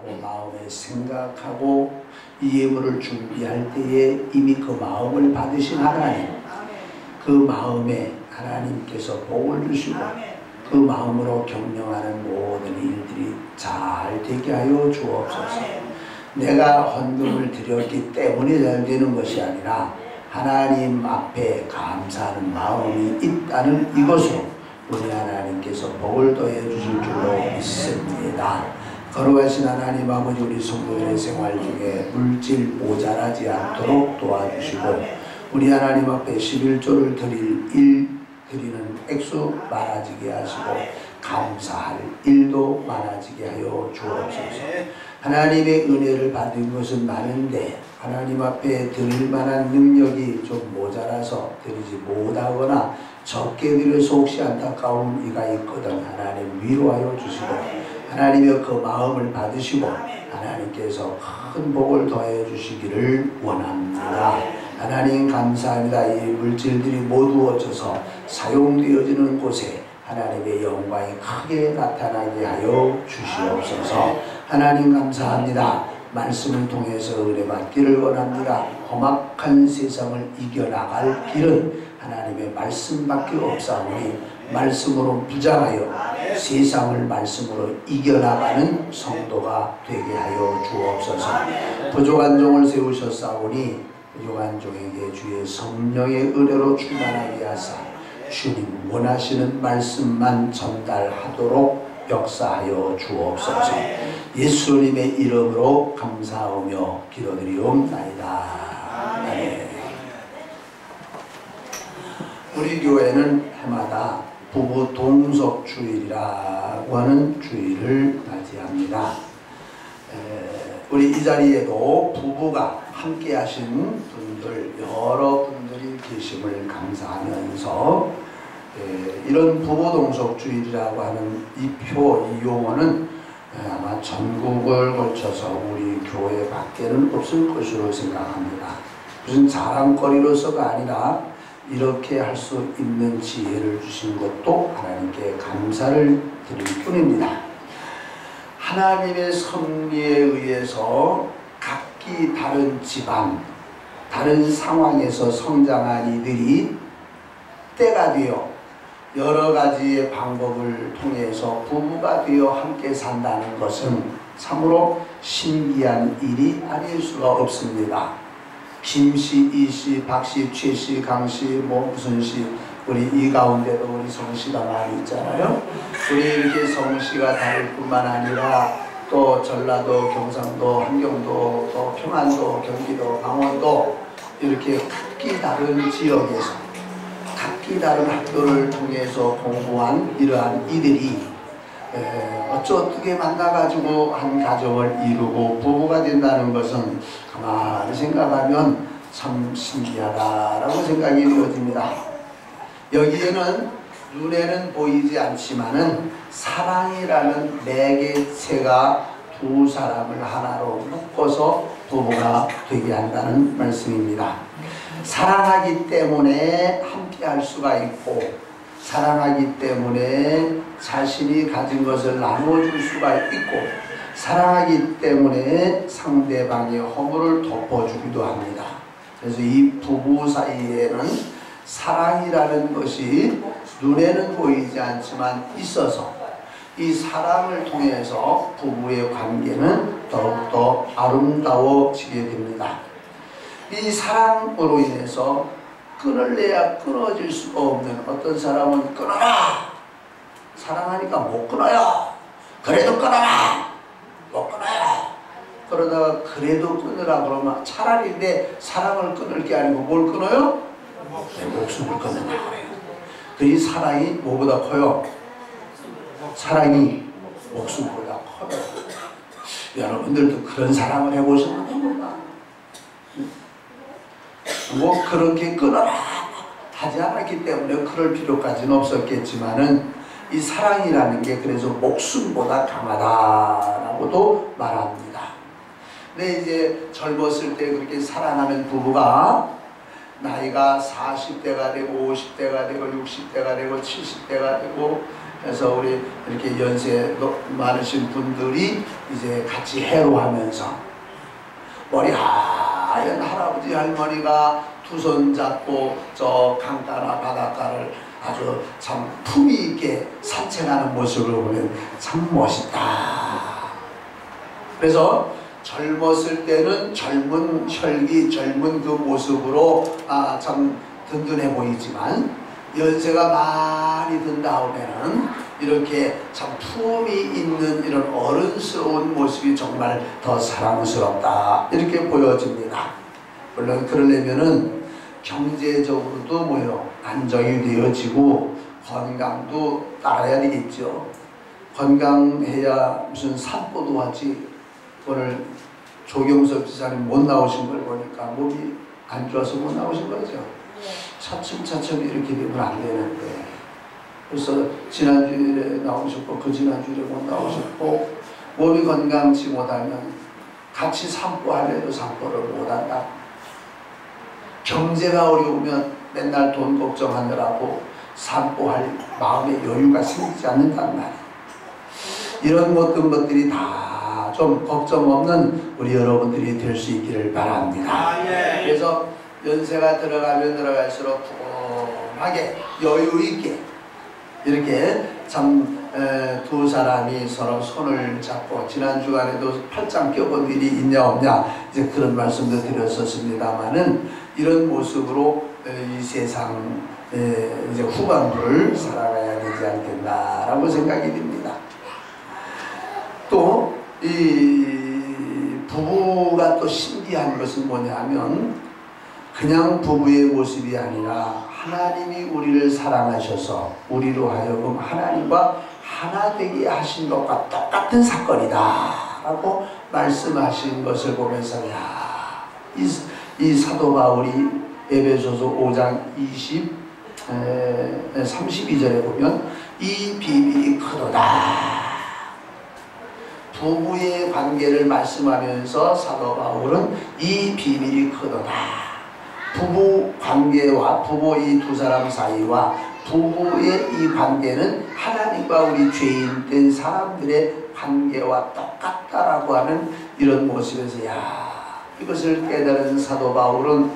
생각하고 마음에 생각하고 이 예물을 준비할 때에 이미 그 마음을 받으신 하나님, 그 마음에 하나님께서 복을 주시고 그 마음으로 경영하는 모든 일들이 잘 되게 하여 주옵소서. 내가 헌금을 드렸기 때문에 잘 되는 것이 아니라 하나님 앞에 감사하는 마음이 있다는 이것으로 우리 하나님께서 복을 더해 주실 줄로 믿습니다. 거룩하신 하나님 아버지, 우리 성도들의 생활 중에 물질 모자라지 않도록 도와주시고 우리 하나님 앞에 11조를 드리는 액수 많아지게 하시고 감사할 일도 많아지게 하여 주옵소서. 하나님의 은혜를 받은 것은 많은데 하나님 앞에 드릴 만한 능력이 좀 모자라서 드리지 못하거나 적게 드려서 혹시 안타까운 이가 있거든 하나님 위로하여 주시고 하나님의 그 마음을 받으시고 하나님께서 큰 복을 더해 주시기를 원합니다. 하나님 감사합니다. 이 물질들이 모두 얻어서 사용되어지는 곳에 하나님의 영광이 크게 나타나게 하여 주시옵소서. 하나님 감사합니다. 말씀을 통해서 은혜 받기를 원합니다. 험악한 세상을 이겨나갈 길은 하나님의 말씀밖에 없사오니 말씀으로 부장하여 세상을 말씀으로 이겨나가는 성도가 되게 하여 주옵소서. 부족한 종을 세우셨사오니 부족한 종에게 주의 성령의 은혜로 충만하게 하사 주님 원하시는 말씀만 전달하도록 역사하여 주옵소서. 예수님의 이름으로 감사하며 기도드리옵나이다. 아멘. 우리 교회는 해마다 부부 동석 주일이라고 하는 주일을 맞이합니다. 우리 이 자리에도 부부가 함께 하신 분들 여러 분들이 계심을 감사하면서 이런 부부 동석 주일이라고 하는 이 용어는 아마 전국을 걸쳐서 우리 교회 밖에는 없을 것으로 생각합니다. 무슨 자랑거리로서가 아니라 이렇게 할 수 있는 지혜를 주신 것도 하나님께 감사를 드릴 뿐입니다. 하나님의 섭리에 의해서 각기 다른 집안, 다른 상황에서 성장한 이들이 때가 되어 여러 가지의 방법을 통해서 부부가 되어 함께 산다는 것은 참으로 신기한 일이 아닐 수가 없습니다. 김씨, 이씨, 박씨, 최씨, 강씨, 뭐 무슨 씨, 우리 이 가운데도 우리 성씨가 많이 있잖아요. 우리 이렇게 성씨가 다를 뿐만 아니라 또 전라도, 경상도, 함경도, 또 평안도, 경기도, 강원도 이렇게 각기 다른 지역에서 각기 다른 학교를 통해서 공부한 이러한 이들이 어떻게 만나가지고 한 가정을 이루고 부부가 된다는 것은 가만히 생각하면 참 신기하다라고 생각이 되어집니다. 여기에는 눈에는 보이지 않지만은 사랑이라는 매개체가 두 사람을 하나로 묶어서 부부가 되게 한다는 말씀입니다. 사랑하기 때문에 함께 할 수가 있고 사랑하기 때문에 자신이 가진 것을 나눠줄 수가 있고 사랑하기 때문에 상대방의 허물을 덮어주기도 합니다. 그래서 이 부부 사이에는 사랑이라는 것이 눈에는 보이지 않지만 있어서 이 사랑을 통해서 부부의 관계는 더욱더 아름다워지게 됩니다. 이 사랑으로 인해서 끊을래야 끊어질 수가 없는 어떤 사람은 끊어라! 사랑하니까 못 끊어요! 그래도 끊어라! 못 끊어요! 그러다가 그래도 끊으라 그러면 차라리 내 사랑을 끊을 게 아니고 뭘 끊어요? 내 목숨을 끊는다 그래요. 그 사랑이 뭐보다 커요? 사랑이 목숨보다 커요. 여러분들도 그런 사랑을 해보셨는가? 뭐 그렇게 끊어라 하지 않았기 때문에 그럴 필요까지는 없었겠지만은 이 사랑이라는 게 그래서 목숨보다 강하다라고도 말합니다. 근데 이제 젊었을 때 그렇게 사랑하는 부부가 나이가 40대가 되고 50대가 되고 60대가 되고 70대가 되고 그래서 우리 이렇게 연세 많으신 분들이 이제 같이 해로하면서 머리 하얀 할아버지 할머니가 두 손 잡고 저 강가나 바닷가를 아주 참 품위 있게 산책하는 모습을 보면 참 멋있다. 그래서 젊었을 때는 젊은 혈기, 젊은 그 모습으로 참 든든해 보이지만 연세가 많이 든 다음에는 이렇게 참 품이 있는 이런 어른스러운 모습이 정말 더 사랑스럽다 이렇게 보여집니다. 물론 그러려면은 경제적으로도 뭐요 안정이 되어지고 건강도 따라야 되겠죠. 건강해야 무슨 산보도 하지. 오늘 조경석 지사님 못 나오신 걸 보니까 몸이 안 좋아서 못 나오신 거죠. 차츰차츰 이렇게 되면 안 되는데 그래서 지난주일에 나오셨고 그 지난주일에 못 나오셨고 몸이 건강치 못하면 같이 산보하려도 산보를 못한다. 경제가 어려우면 맨날 돈 걱정하느라고 산보할 마음의 여유가 생기지 않는단 말이에요. 이런 모든 것들이 다 좀 걱정 없는 우리 여러분들이 될 수 있기를 바랍니다. 그래서 연세가 들어가면 들어갈수록 푸짐하게 여유 있게 이렇게 참 두 사람이 서로 손을 잡고 지난 주간에도 팔짱 껴본 일이 있냐 없냐 이제 그런 말씀도 드렸었습니다만은 이런 모습으로 이 세상 이제 후반부를 살아가야 되지 않겠나라고 생각이 듭니다. 또 이 부부가 또 신기한 것은 뭐냐면 그냥 부부의 모습이 아니라 하나님이 우리를 사랑하셔서 우리로 하여금 하나님과 하나 되게 하신 것과 똑같은 사건이다 라고 말씀하신 것을 보면서 이 사도 바울이 에베소서 5장 32절에 보면 이 비밀이 크도다. 부부의 관계를 말씀하면서 사도 바울은 이 비밀이 크도다. 부부 관계와 부부 이 두 사람 사이와 부부의 이 관계는 하나님과 우리 죄인된 사람들의 관계와 똑같다라고 하는 이런 모습에서 이것을 깨달은 사도 바울은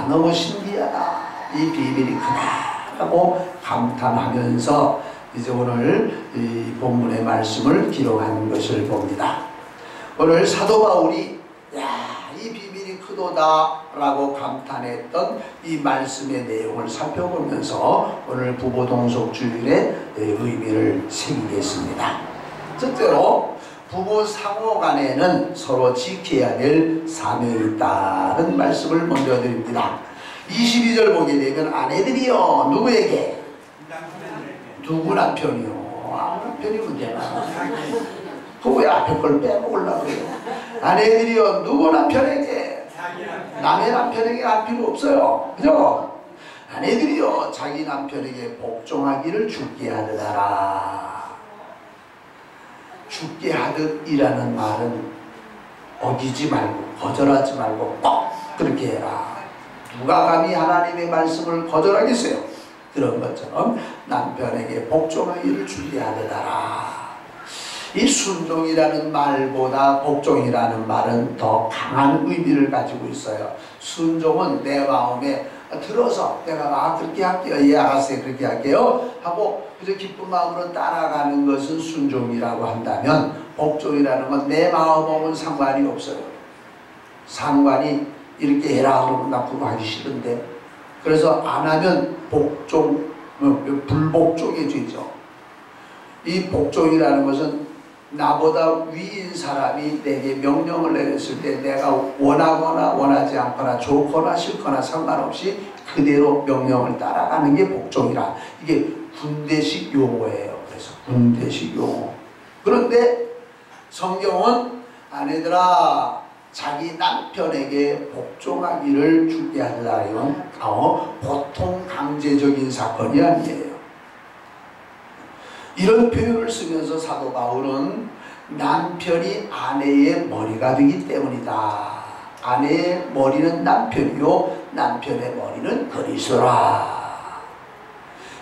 너무 신기하다. 이 비밀이 크다라고 감탄하면서 이제 오늘 이 본문의 말씀을 기록한 것을 봅니다. 오늘 사도 바울이 이 비밀이 크도다 라고 감탄했던 이 말씀의 내용을 살펴보면서 오늘 부부동석주일의 의미를 새기겠습니다. 첫째로 부부 상호 간에는 서로 지켜야 될 사명이 있다는 말씀을 먼저 드립니다. 22절 보게 되면 아내들이여 누구에게? 누구 남편이요? 남편이 문제나. 그거 왜 앞에 걸 빼먹으려고 그래요? 아내들이요 누구 남편에게? 남의 남편에게 할 필요 없어요. 그죠? 아내들이요 자기 남편에게 복종하기를 죽게 하느라. 죽게 하듯이라는 말은 어기지 말고 거절하지 말고 꼭 그렇게 해라. 누가 감히 하나님의 말씀을 거절하겠어요? 그런 것처럼 남편에게 복종하기를 죽게 하느라. 이 순종이라는 말보다 복종이라는 말은 더 강한 의미를 가지고 있어요. 순종은 내 마음에 들어서 내가 그렇게 할게요. 예 알았어요. 그렇게 할게요. 하고 그저 기쁜 마음으로 따라가는 것은 순종이라고 한다면 복종이라는 건 내 마음하고는 상관이 없어요. 상관이 이렇게 해라 그러면 나 그거 하기 싫은데 그래서 안 하면 복종, 불복종의 죄죠. 이 복종이라는 것은 나보다 위인 사람이 내게 명령을 내렸을 때 내가 원하거나 원하지 않거나 좋거나 싫거나 상관없이 그대로 명령을 따라가는 게 복종이라. 이게 군대식 용어예요. 그래서 군대식 용어. 그런데 성경은 아내들아 자기 남편에게 복종하기를 죽게 하느라. 이건 보통 강제적인 사건이 아니에요. 이런 표현을 쓰면서 사도 바울은 남편이 아내의 머리가 되기 때문이다. 아내의 머리는 남편이요 남편의 머리는 그리스도라.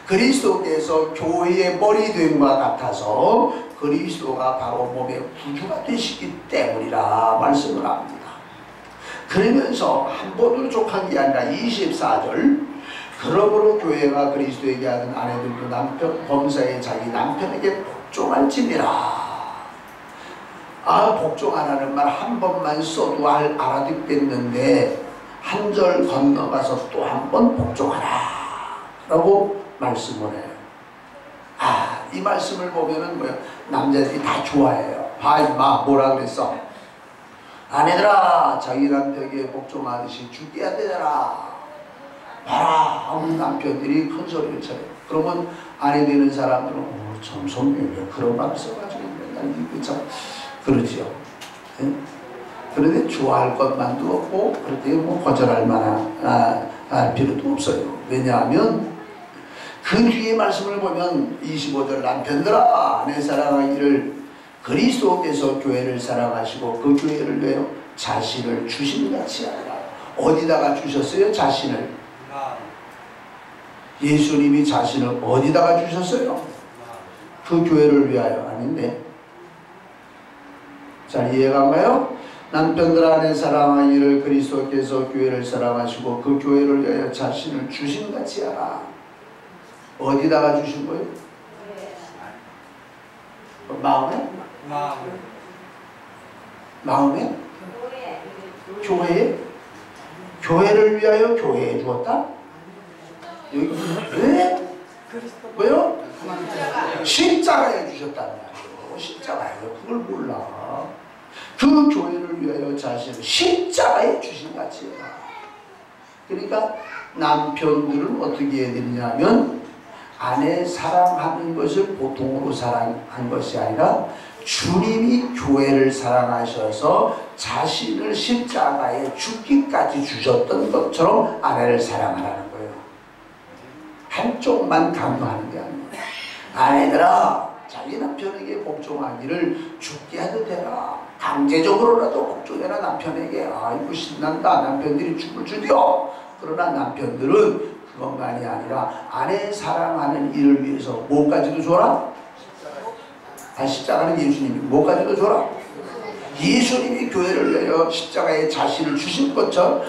그리스도께서 교회의 머리 됨과 같아서 그리스도가 바로 몸의 구주가 되시기 때문이라 말씀을 합니다. 그러면서 한 번으로 족한 게 아니라 24절, 그러므로 교회가 그리스도에게 하는 아내들도 남편 범사에 자기 남편에게 복종할지니라. 복종하라는 말 한 번만 써도 알아듣겠는데 한 절 건너가서 또 한 번 복종하라 라고 말씀을 해요. 이 말씀을 보면은 뭐야, 남자들이 다 좋아해요. 임마 뭐라 그랬어? 아내들아 자기 남편에게 복종하듯이 죽게 해야 되잖아. 봐라 하고 남편들이 큰 소리를 쳐요. 그러면 아내 되는 사람들은 참 성경에 그런 말을 써가지고 맨날 이거 참 그러지요. 예? 그런데 좋아할 것만도 없고 그렇게 뭐 거절할 만한 할 필요도 없어요. 왜냐하면 그 뒤에 말씀을 보면 25절, 남편들아 내 사랑하기를 그리스도께서 교회를 사랑하시고 그 교회를 위하여 자신을 주신같이 하라. 어디다가 주셨어요? 자신을. 예수님이 자신을 어디다가 주셨어요? 그 교회를 위하여. 아닌데 잘 이해가 안 가요? 남편들아 내 사랑하기를 그리스도께서 교회를 사랑하시고 그 교회를 위하여 자신을 주신같이 하라. 어디다가 주신 거예요? 마음에? 마음에? 교회에? 교회를 위하여 교회에 주었다? 여기 왜? 왜요? 십자가에 주셨다는 말이에요. 십자가에. 그걸 몰라. 그 교회를 위하여 자신을 십자가에 주신같이 해라. 그러니까 남편들은 어떻게 해야 되느냐면 아내 사랑하는 것을 보통으로 사랑한 것이 아니라 주님이 교회를 사랑하셔서 자신을 십자가에 죽기까지 주셨던 것처럼 아내를 사랑하라는 거예요. 한쪽만 강조하는 게 아니에요. 아내들아 자기 남편에게 복종하기를 죽게 해도 되라. 강제적으로라도 복종해라 남편에게. 아이고 신난다. 남편들이 죽을 줄이요. 그러나 남편들은 그것만이 아니라 아내 사랑하는 일을 위해서 뭐까지도 줘라? 십자가는 예수님이 뭐까지도 줘라? 예수님이 교회를 위하여 십자가에 자신을 주신 것처럼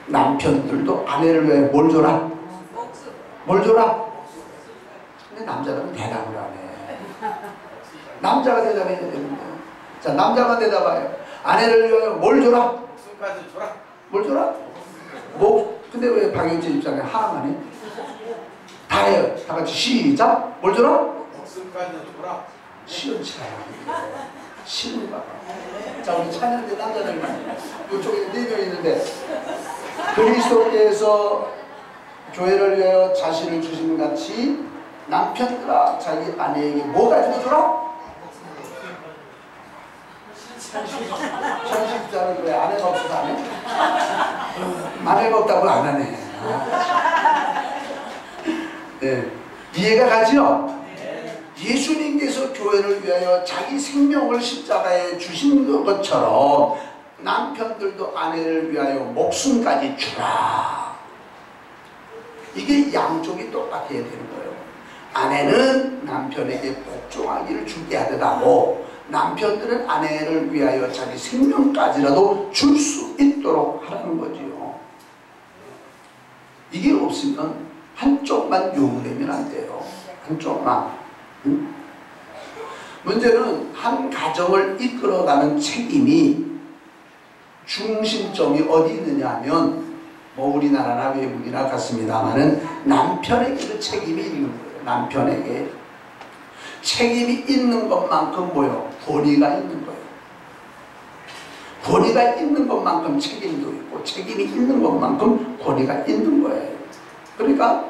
남편들도 아내를 위해 뭘 줘라? 뭘 줘라? 근데 남자들은 대답을 안 해. 남자가 대답해야 되는데. 자, 남자가 대답해요. 아내를 위하여 뭘 줘라? 목숨까지 줘라. 뭘 줘라? 근데 왜 박영진 입장에 하나만 해? 다 해요. 다 같이 시작. 뭘 줘라? 목숨까지 줘라. 시원치라. 시원가. 자, 우리 찬양대 남자들만. 이쪽에 4명 있는데 그리스도께서 교회를 위하여 자신을 주신 같이 남편들아 자기 아내에게 뭐 가지고 주라? 현실자는 왜 아내가 없어서 안 해? 아내가 없다고 안 하네. 네. 이해가 가죠? 예수님께서 교회를 위하여 자기 생명을 십자가에 주신 것처럼 남편들도 아내를 위하여 목숨까지 주라. 이게 양쪽이 똑같아야 되는 거예요. 아내는 남편에게 복종하기를 주게 하더라도 남편들은 아내를 위하여 자기 생명까지라도 줄 수 있도록 하라는 거지요. 이게 없으면 한쪽만 요구되면 안 돼요. 한쪽만. 문제는 한 가정을 이끌어가는 책임이 중심점이 어디 있느냐 하면 뭐 우리나라나 외국이나 같습니다만은 남편에게 그 책임이 있는 거예요. 남편에게 책임이 있는 것만큼 뭐요? 권위가 있는 거예요. 권위가 있는 것만큼 책임도 있고 책임이 있는 것만큼 권위가 있는 거예요. 그러니까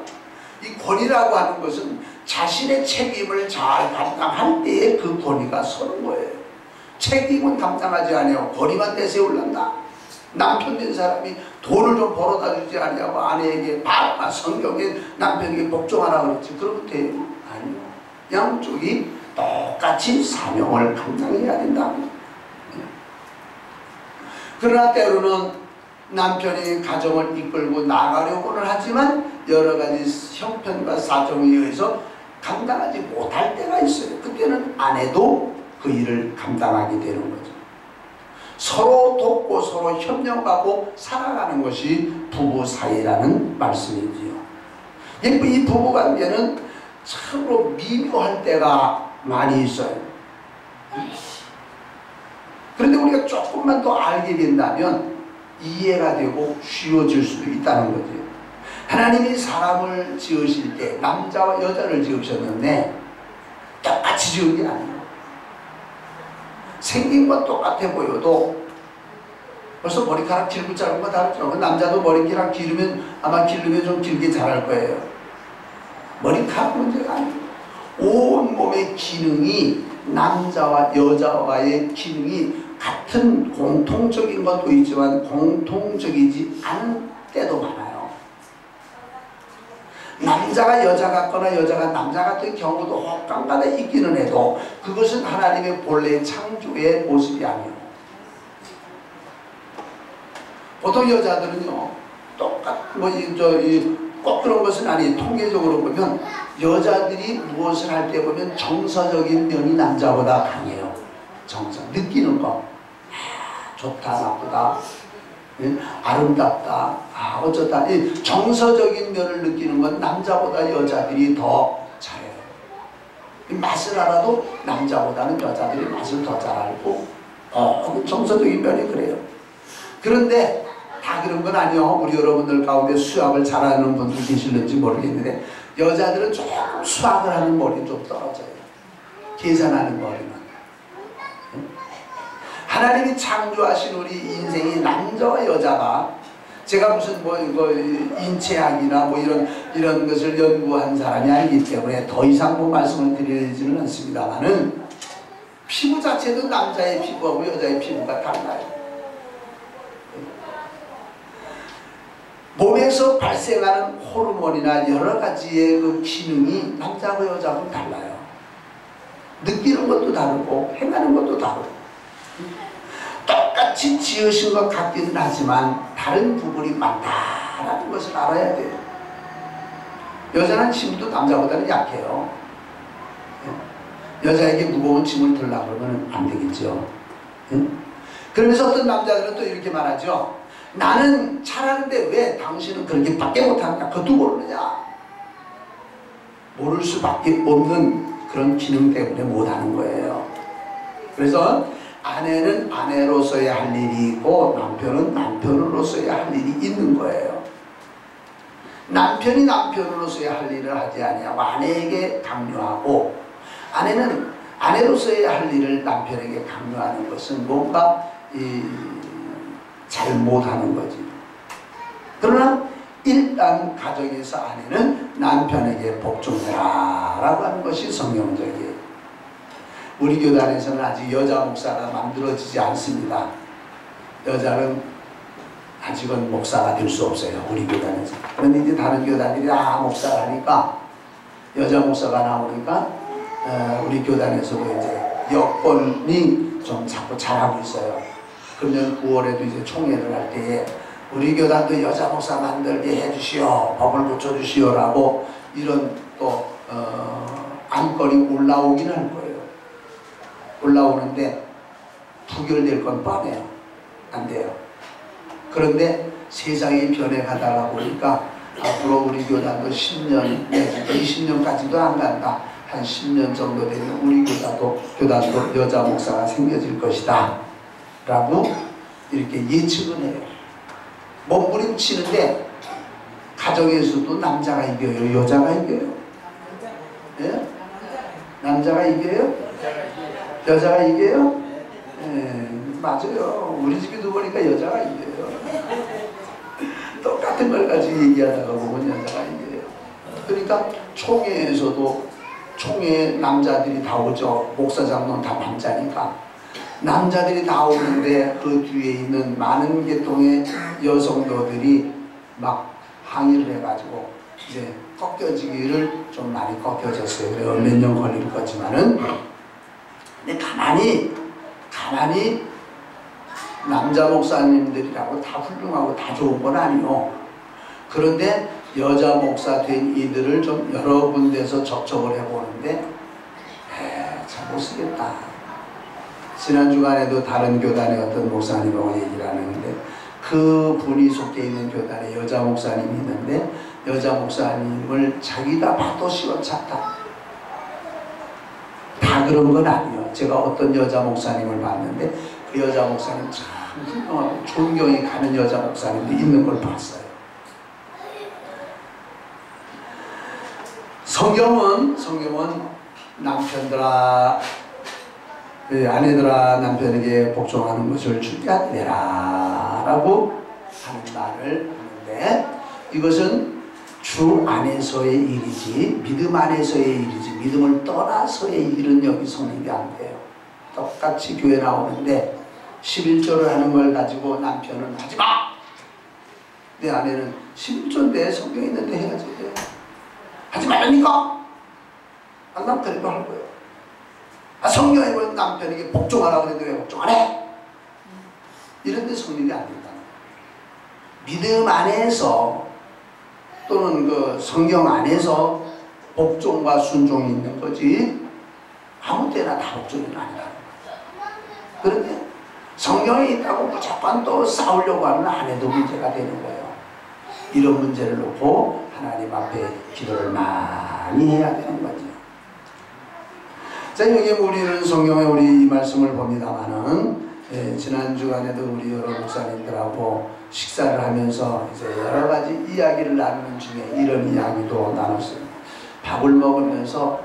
이 권위라고 하는 것은 자신의 책임을 잘 감당할 때에 그 권위가 서는 거예요. 책임은 감당하지 않아요. 권위만 내세울란다. 남편 된 사람이 돈을 좀 벌어다 주지 않냐고 아내에게 성경에 남편에게 복종하라 그랬지. 그러면 돼요? 아니요. 양쪽이 똑같이 사명을 감당해야 된다. 그러나 때로는 남편이 가정을 이끌고 나가려고는 하지만 여러 가지 형편과 사정에 의해서 감당하지 못할 때가 있어요. 그때는 아내도 그 일을 감당하게 되는 거죠. 서로 돕고 서로 협력하고 살아가는 것이 부부 사이라는 말씀이지요. 이 부부 관계는 참으로 미묘할 때가 많이 있어요. 그런데 우리가 조금만 더 알게 된다면 이해가 되고 쉬워질 수도 있다는 거죠. 하나님이 사람을 지으실 때 남자와 여자를 지으셨는데 똑같이 지은 게 아니에요. 생긴 건 똑같아 보여도 벌써 머리카락 길고 짧은 거 다르죠. 남자도 머리카락 기르면 아마 기르면 좀 길게 자랄 거예요. 머리카락 문제가 아니에요. 온 몸의 기능이 남자와 여자와의 기능이 같은 공통적인 것도 있지만 공통적이지 않은 때도 많아요. 남자가 여자 같거나 여자가 남자 같은 경우도 혹간간에 있기는 해도 그것은 하나님의 본래 창조의 모습이 아니에요. 보통 여자들은요 꼭 그런 것은 아니에요. 통계적으로 보면 여자들이 무엇을 할 때 보면 정서적인 면이 남자보다 강해요. 정서, 느끼는 거. 좋다, 나쁘다, 아름답다, 어쩌다. 이 정서적인 면을 느끼는 건 남자보다 여자들이 더 잘해요. 맛을 알아도 남자보다는 여자들이 맛을 더 잘 알고, 정서적인 면이 그래요. 그런데 다 그런 건 아니요. 우리 여러분들 가운데 수학을 잘하는 분들 계실는지 모르겠는데 여자들은 조금 수학을 하는 머리는 좀 떨어져요. 계산하는 머리는. 하나님이 창조하신 우리 인생이 남자와 여자가 제가 무슨 이거 인체학이나 이런 것을 연구한 사람이 아니기 때문에 더 이상 말씀을 드리지는 않습니다만은 피부 자체도 남자의 피부하고 여자의 피부가 달라요. 몸에서 발생하는 호르몬이나 여러 가지의 그 기능이 남자하고 여자하고 달라요. 느끼는 것도 다르고 행하는 것도 다르고 똑같이 지으신 것 같기는 하지만 다른 부분이 많다라는 것을 알아야 돼요. 여자는 힘도 남자보다는 약해요. 여자에게 무거운 짐을 들려고 그러면 안 되겠죠. 그러면서 어떤 남자들은 또 이렇게 말하죠. 나는 잘하는데 왜 당신은 그렇게 밖에 못하느냐? 그것도 모르느냐? 모를 수밖에 없는 그런 기능 때문에 못하는 거예요. 그래서 아내는 아내로서의 할 일이 있고 남편은 남편으로서의 할 일이 있는 거예요. 남편이 남편으로서의 할 일을 하지 아니하고 아내에게 강요하고 아내는 아내로서의 할 일을 남편에게 강요하는 것은 뭔가 잘 못하는 거지. 그러나 일단 가정에서 아내는 남편에게 복종해라 라고 하는 것이 성경적이에요. 우리 교단에서는 아직 여자 목사가 만들어지지 않습니다. 여자는 아직은 목사가 될 수 없어요. 우리 교단에서. 그런데 이제 다른 교단들이 목사를 하니까 여자 목사가 나오니까 우리 교단에서도 이제 여건이 좀 자꾸 잘하고 있어요. 금년 9월에도 이제 총회를 할 때에 우리 교단도 여자 목사 만들게 해주시오, 법을 고쳐주시오 라고 이런 또 안건이 올라오긴 할 거예요. 올라오는데 부결될 건 뻔해요. 안 돼요. 그런데 세상이 변해가다가 보니까 앞으로 우리 교단도 10년 내지 20년까지도 안 간다. 한 10년 정도 되면 우리 교단도 여자 목사가 생겨질 것이다 라고 이렇게 예측은 해요. 몸부림치는데 가정에서도 남자가 이겨요? 여자가 이겨요? 예? 남자가 이겨요? 여자가 이겨요? 예, 맞아요. 우리 집에도 보니까 여자가 이겨요. 똑같은 걸 가지고 얘기하다가 보면 여자가 이겨요. 그러니까 총회에서도 총회에 남자들이 다 오죠. 목사장로는 다 남자니까 남자들이 다 오는데 그 뒤에 있는 많은 계통의 여성도들이 막 항의를 해가지고 이제 꺾여지기를 좀 많이 꺾여졌어요. 그래서 몇 년 걸릴 거지만은 근데 가만히 남자 목사님들이라고 다 훌륭하고 다 좋은 건 아니요. 그런데 여자 목사 된 이들을 좀 여러 군데서 접촉을 해보는데 참 못쓰겠다. 지난 주간에도 다른 교단의 어떤 목사님하고 얘기를 하는데 그 분이 속해 있는 교단에 여자 목사님이 있는데 여자 목사님을 자기가 봐도 시원찮다. 다 그런 건 아니에요. 제가 어떤 여자 목사님을 봤는데 그 여자 목사님 참 훌륭하고 존경이 가는 여자 목사님도 있는 걸 봤어요. 성경은 남편들아 아내들아 남편에게 복종하는 것을 준비하라 라고 하는 말을 하는데 이것은 주 안에서의 일이지 믿음 안에서의 일이지 믿음을 떠나서의 일은 여기 성립이 안 돼요. 똑같이 교회 나오는데 11조를 하는 걸 가지고 남편은 하지마! 내 아내는 11조인데 성경에 있는데 해야지 하지 말라니까! 안 남편이고 할 거예요. 성경에 보면 남편에게 복종하라고 그랬는데 왜 복종 안 해? 이런 데 성립이 안 된다. 믿음 안에서 또는 그 성경 안에서 복종과 순종이 있는 거지 아무 때나 다 복종이 아니라는 거예요. 그런데 성경에 있다고 무조건 또 싸우려고 하면 안 해도 문제가 되는 거예요. 이런 문제를 놓고 하나님 앞에 기도를 많이 해야 되는 거죠. 자, 여기 우리는 성경에 우리 이 말씀을 봅니다만은 지난 주간에도 우리 여러 목사님들하고 식사를 하면서 이제 여러 가지 이야기를 나누는 중에 이런 이야기도 나눴어요. 밥을 먹으면서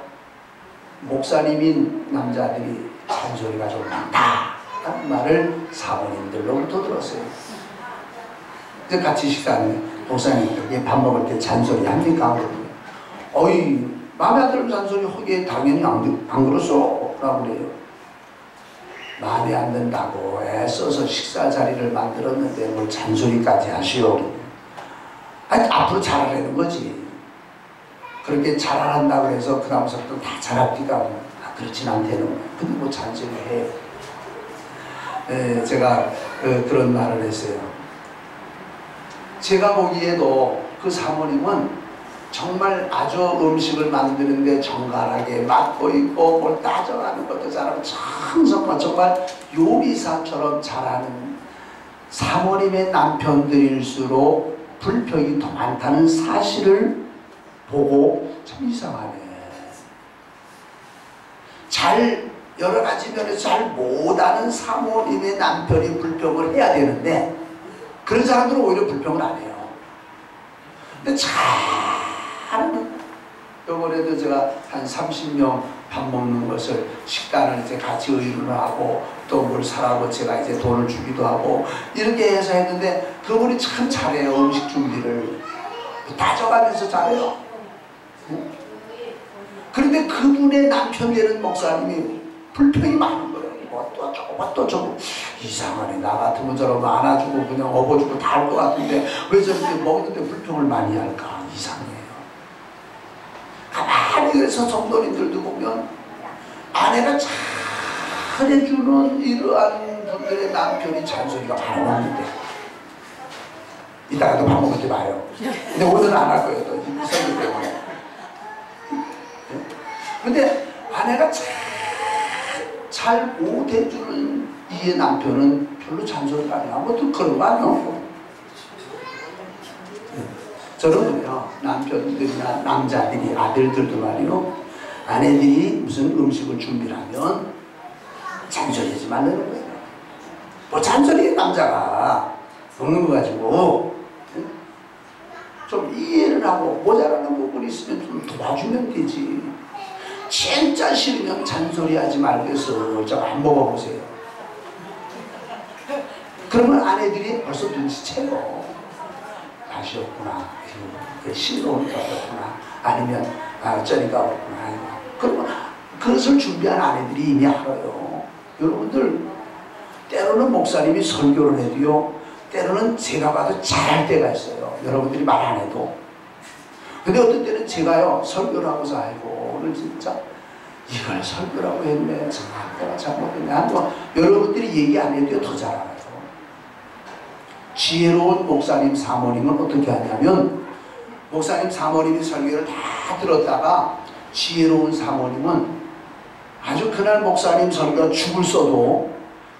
목사님인 남자들이 잔소리가 좀 많다 라는 말을 사모님들로부터 들었어요. 이제 같이 식사하는데 목사님 밥 먹을 때 잔소리 합니까? 어이 마음에 안 드는 잔소리 하기에 당연히 안 그렇소 라고 그래요. 마음에 안 든다고 애써서 식사 자리를 만들었는데 뭘 잔소리까지 하시오. 아니 앞으로 잘하려는 거지. 그렇게 잘한다고 해서 그 다음부터 다 잘합디가 그렇진 않다는 거예요. 근데 뭐 잔소리 해요. 제가 그런 말을 했어요. 제가 보기에도 그 사모님은 정말 아주 음식을 만드는데 정갈하게 맡고 있고 뭘 따져가는 것도 잘하고 정말 요리사처럼 잘하는 사모님의 남편들일수록 불평이 더 많다는 사실을 보고 참 이상하네. 여러 가지 면에서 잘 못하는 사모님의 남편이 불평을 해야 되는데 그런 사람들은 오히려 불평을 안 해요. 근데 잘하는, 이번에도 제가 한 30명 밥 먹는 것을 식단을 이제 같이 의논을 하고 또 뭘 사라고 제가 이제 돈을 주기도 하고 이렇게 해서 했는데 그분이 참 잘해요. 음식 준비를 따져가면서 잘해요. 그런데 그분의 남편 되는 목사님이 불평이 많은 거예요. 또 저거 이상하네. 나 같으면 저러면 안아주고 그냥 업어주고 다 할 것 같은데 왜 저렇게 먹는데 불평을 많이 할까? 이상해요. 가만히 그래서 성도님들도 보면 아내가 잘해주는 이러한 분들의 남편이 잔소리가 바로 나는데 이따가도 밥 먹을 때 봐요. 근데 오늘은 안 할 거예요. 또 설교 때문에. 근데 아내가 잘 못해주는 이의 남편은 별로 잔소리가 안 해요. 아무튼 그런 거 아니에요. 저는 그래요. 남편들이나 남자들이 아들들도 말이요. 아내들이 무슨 음식을 준비를 하면 잔소리하지 말라는 거예요. 뭐 잔소리해 남자가 먹는 거 가지고 좀 이해를 하고 모자라는 부분이 있으면 좀 도와주면 되지. 진짜 싫으면 잔소리하지 말고 슬쩍 안 먹어보세요. 그러면 아내들이 벌써 눈치채요. 맛이 없구나. 싱거운 게 없구나. 아니면 쩌리가 없구나. 그러면 그것을 준비한 아내들이 이미 알아요. 여러분들 때로는 목사님이 설교를 해도요. 때로는 제가 봐도 잘할 때가 있어요. 여러분들이 말 안 해도. 근데 어떤 때는 제가요 설교를 하고서 아이고 오늘 진짜 이걸 설교라고 했네. 정말 내가 잘못했네. 한번 여러분들이 얘기 안 해도 더 잘 알아요. 지혜로운 목사님 사모님은 어떻게 하냐면, 목사님 사모님이 설교를 다 들었다가 지혜로운 사모님은 아주 그날 목사님 설교가 죽을 써도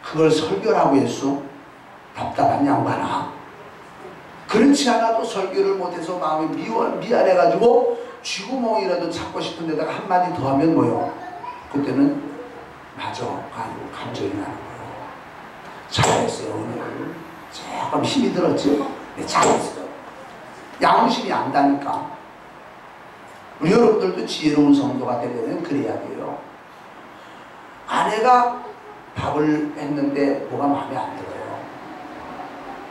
그걸 설교라고 했어. 답답한 양반아. 그렇지 않아도 설교를 못해서 마음이 미안해가지고 쥐구멍이라도 찾고 싶은 데다가 한마디 더 하면 뭐요? 그때는 맞아. 감정이 나는 거예요. 잘했어요 오늘. 조금 힘이 들었지? 네, 잘했어요. 양심이 안다니까. 우리 여러분들도 지혜로운 성도가 되려면 그래야 돼요. 아내가 밥을 했는데 뭐가 마음에 안 들어요.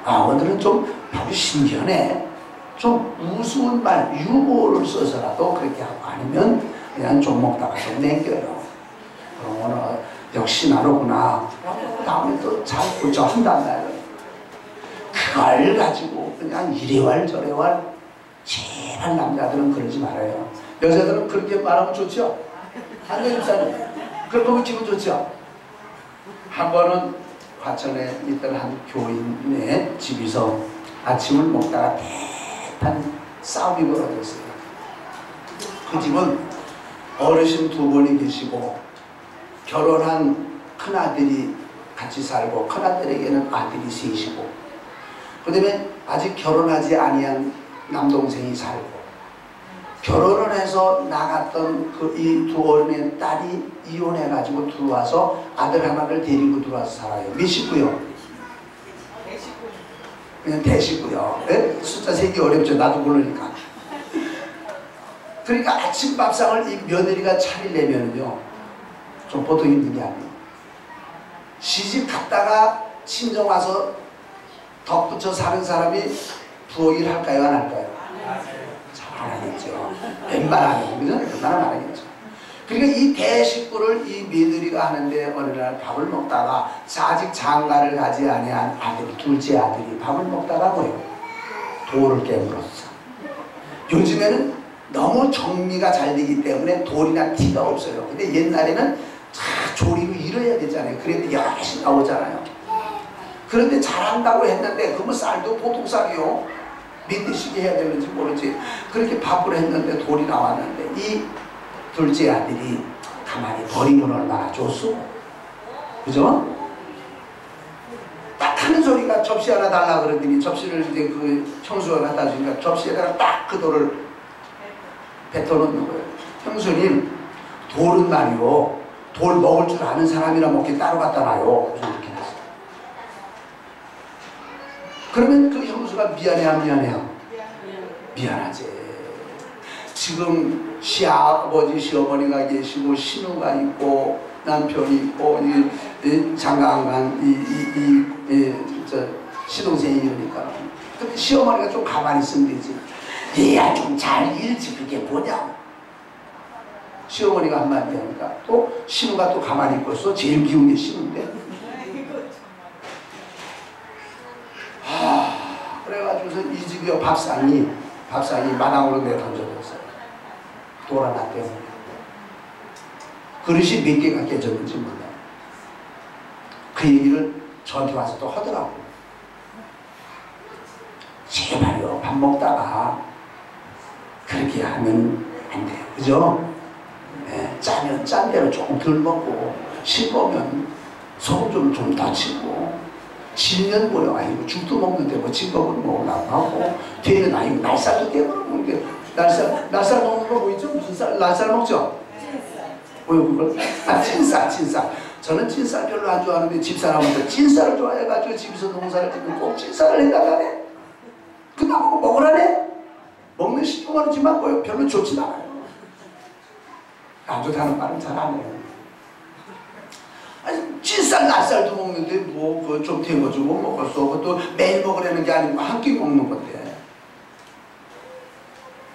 아, 오늘은 좀 밥이 신기하네. 좀 우스운 말, 유머를 써서라도 그렇게 하고, 아니면 그냥 좀 먹다가 좀 남겨요. 그럼 오늘 역시 나로구나. 다음에 또 잘 보자 한단 말이에요. 그걸 가지고 그냥 이래왈 저래왈. 제발 남자들은 그러지 말아요. 여자들은 그렇게 말하면 좋죠? 한대 집사님, 그렇게 하면 기분 좋죠? 한 번은 과천에 있던 한 교인의 집에서 아침을 먹다가 대판 싸움이 벌어졌어요. 그 집은 어르신 두 분이 계시고 결혼한 큰아들이 같이 살고, 큰아들에게는 아들이 셋이고, 그 다음에 아직 결혼하지 아니한 남동생이 살고, 결혼을 해서 나갔던 그 이 두 어른의 딸이 이혼해가지고 들어와서 아들 하나를 데리고 들어와서 살아요. 몇 식구요? 그냥 대식구요. 네? 숫자 세기 어렵죠. 나도 모르니까. 그러니까 아침 밥상을 이 며느리가 차리려면요, 좀 보통 힘든 게 아니에요. 시집 갔다가 친정 와서 덧붙여 사는 사람이 부엌일 할까요? 안 할까요? 잘 안 하겠죠. 웬만하면, 그죠? 웬만하면 안 하겠죠. 그러니까 이 대식구를 이 며느리가 하는데 어느 날 밥을 먹다가 아직 장가를 가지 아니한 아들, 둘째 아들이 밥을 먹다가 뭐예요? 돌을 깨물었어. 요즘에는 너무 정리가 잘 되기 때문에 돌이나 티가 없어요. 근데 옛날에는 다 조리로 일을 해야 되잖아요. 그래도 여러 개씩 나오잖아요. 그런데 잘한다고 했는데 그뭐 쌀도 보통 쌀이요. 몇 대씩 해야 되는지 모르지. 그렇게 밥을 했는데 돌이 나왔는데 이 둘째 아들이 가만히 버리면 얼마나 좋소? 그죠? 딱 하는 소리가 접시 하나 달라 그러더니 접시를 이제 그 형수가 갖다 주니까 접시에다가 딱 그 돌을 뱉어놓는 거예요. 형수님, 돌은 말이요, 돌 먹을 줄 아는 사람이나 먹기 따로 갖다 놔요. 이렇게 했어요. 그러면 그 형수가 미안해 안 미안해요? 미안하지. 지금 시아버지 시어머니가 계시고 신우가 있고 남편이 있고 장가 안 간 시동생이 이러니까. 근데 시어머니가 좀 가만히 있으면 되지. 얘야 좀 잘 일지 그게 뭐냐. 시어머니가 한마디 하니까 또 신우가 또 가만히 있고 있어. 제일 기운 게 신우인데. 그래가지고서 이 집이 밥상이 마당으로 내 던져졌어요. 돌 하나 때문에. 그릇이 몇 개가 깨졌는지 몰라요. 그 얘기를 저한테 와서 또 하더라고요. 제발요, 밥 먹다가 그렇게 하면 안 돼요. 그죠? 네, 짜면 짠 대로 조금 덜 먹고, 싱거우면 소금 좀 더 치고, 질면 뭐요? 아이고 죽도 먹는데 뭐 진법을 먹으려고 하고, 뒤에는 아이고 날살도 깨물어 이게 날살 먹는 거 뭐 있죠? 무슨 쌀? 날살 먹죠? 뭐요 그걸? 아, 찐쌀. 저는 찐쌀 별로 안 좋아하는데 집사람한테 찐쌀을 좋아해가지고 집에서 농사를 짓는 꼭 찐쌀을 해달라네? 그 나보고 먹으라네? 먹는 신용하지만 뭐요? 별로 좋진 않아요. 안 좋다는 말은 잘 안 해요. 아니, 찐쌀, 날쌀도 먹는데 뭐 그거 좀 데워주고 먹었어. 그것도 매일 먹으려는 게 아니고 한 끼 먹는 건데.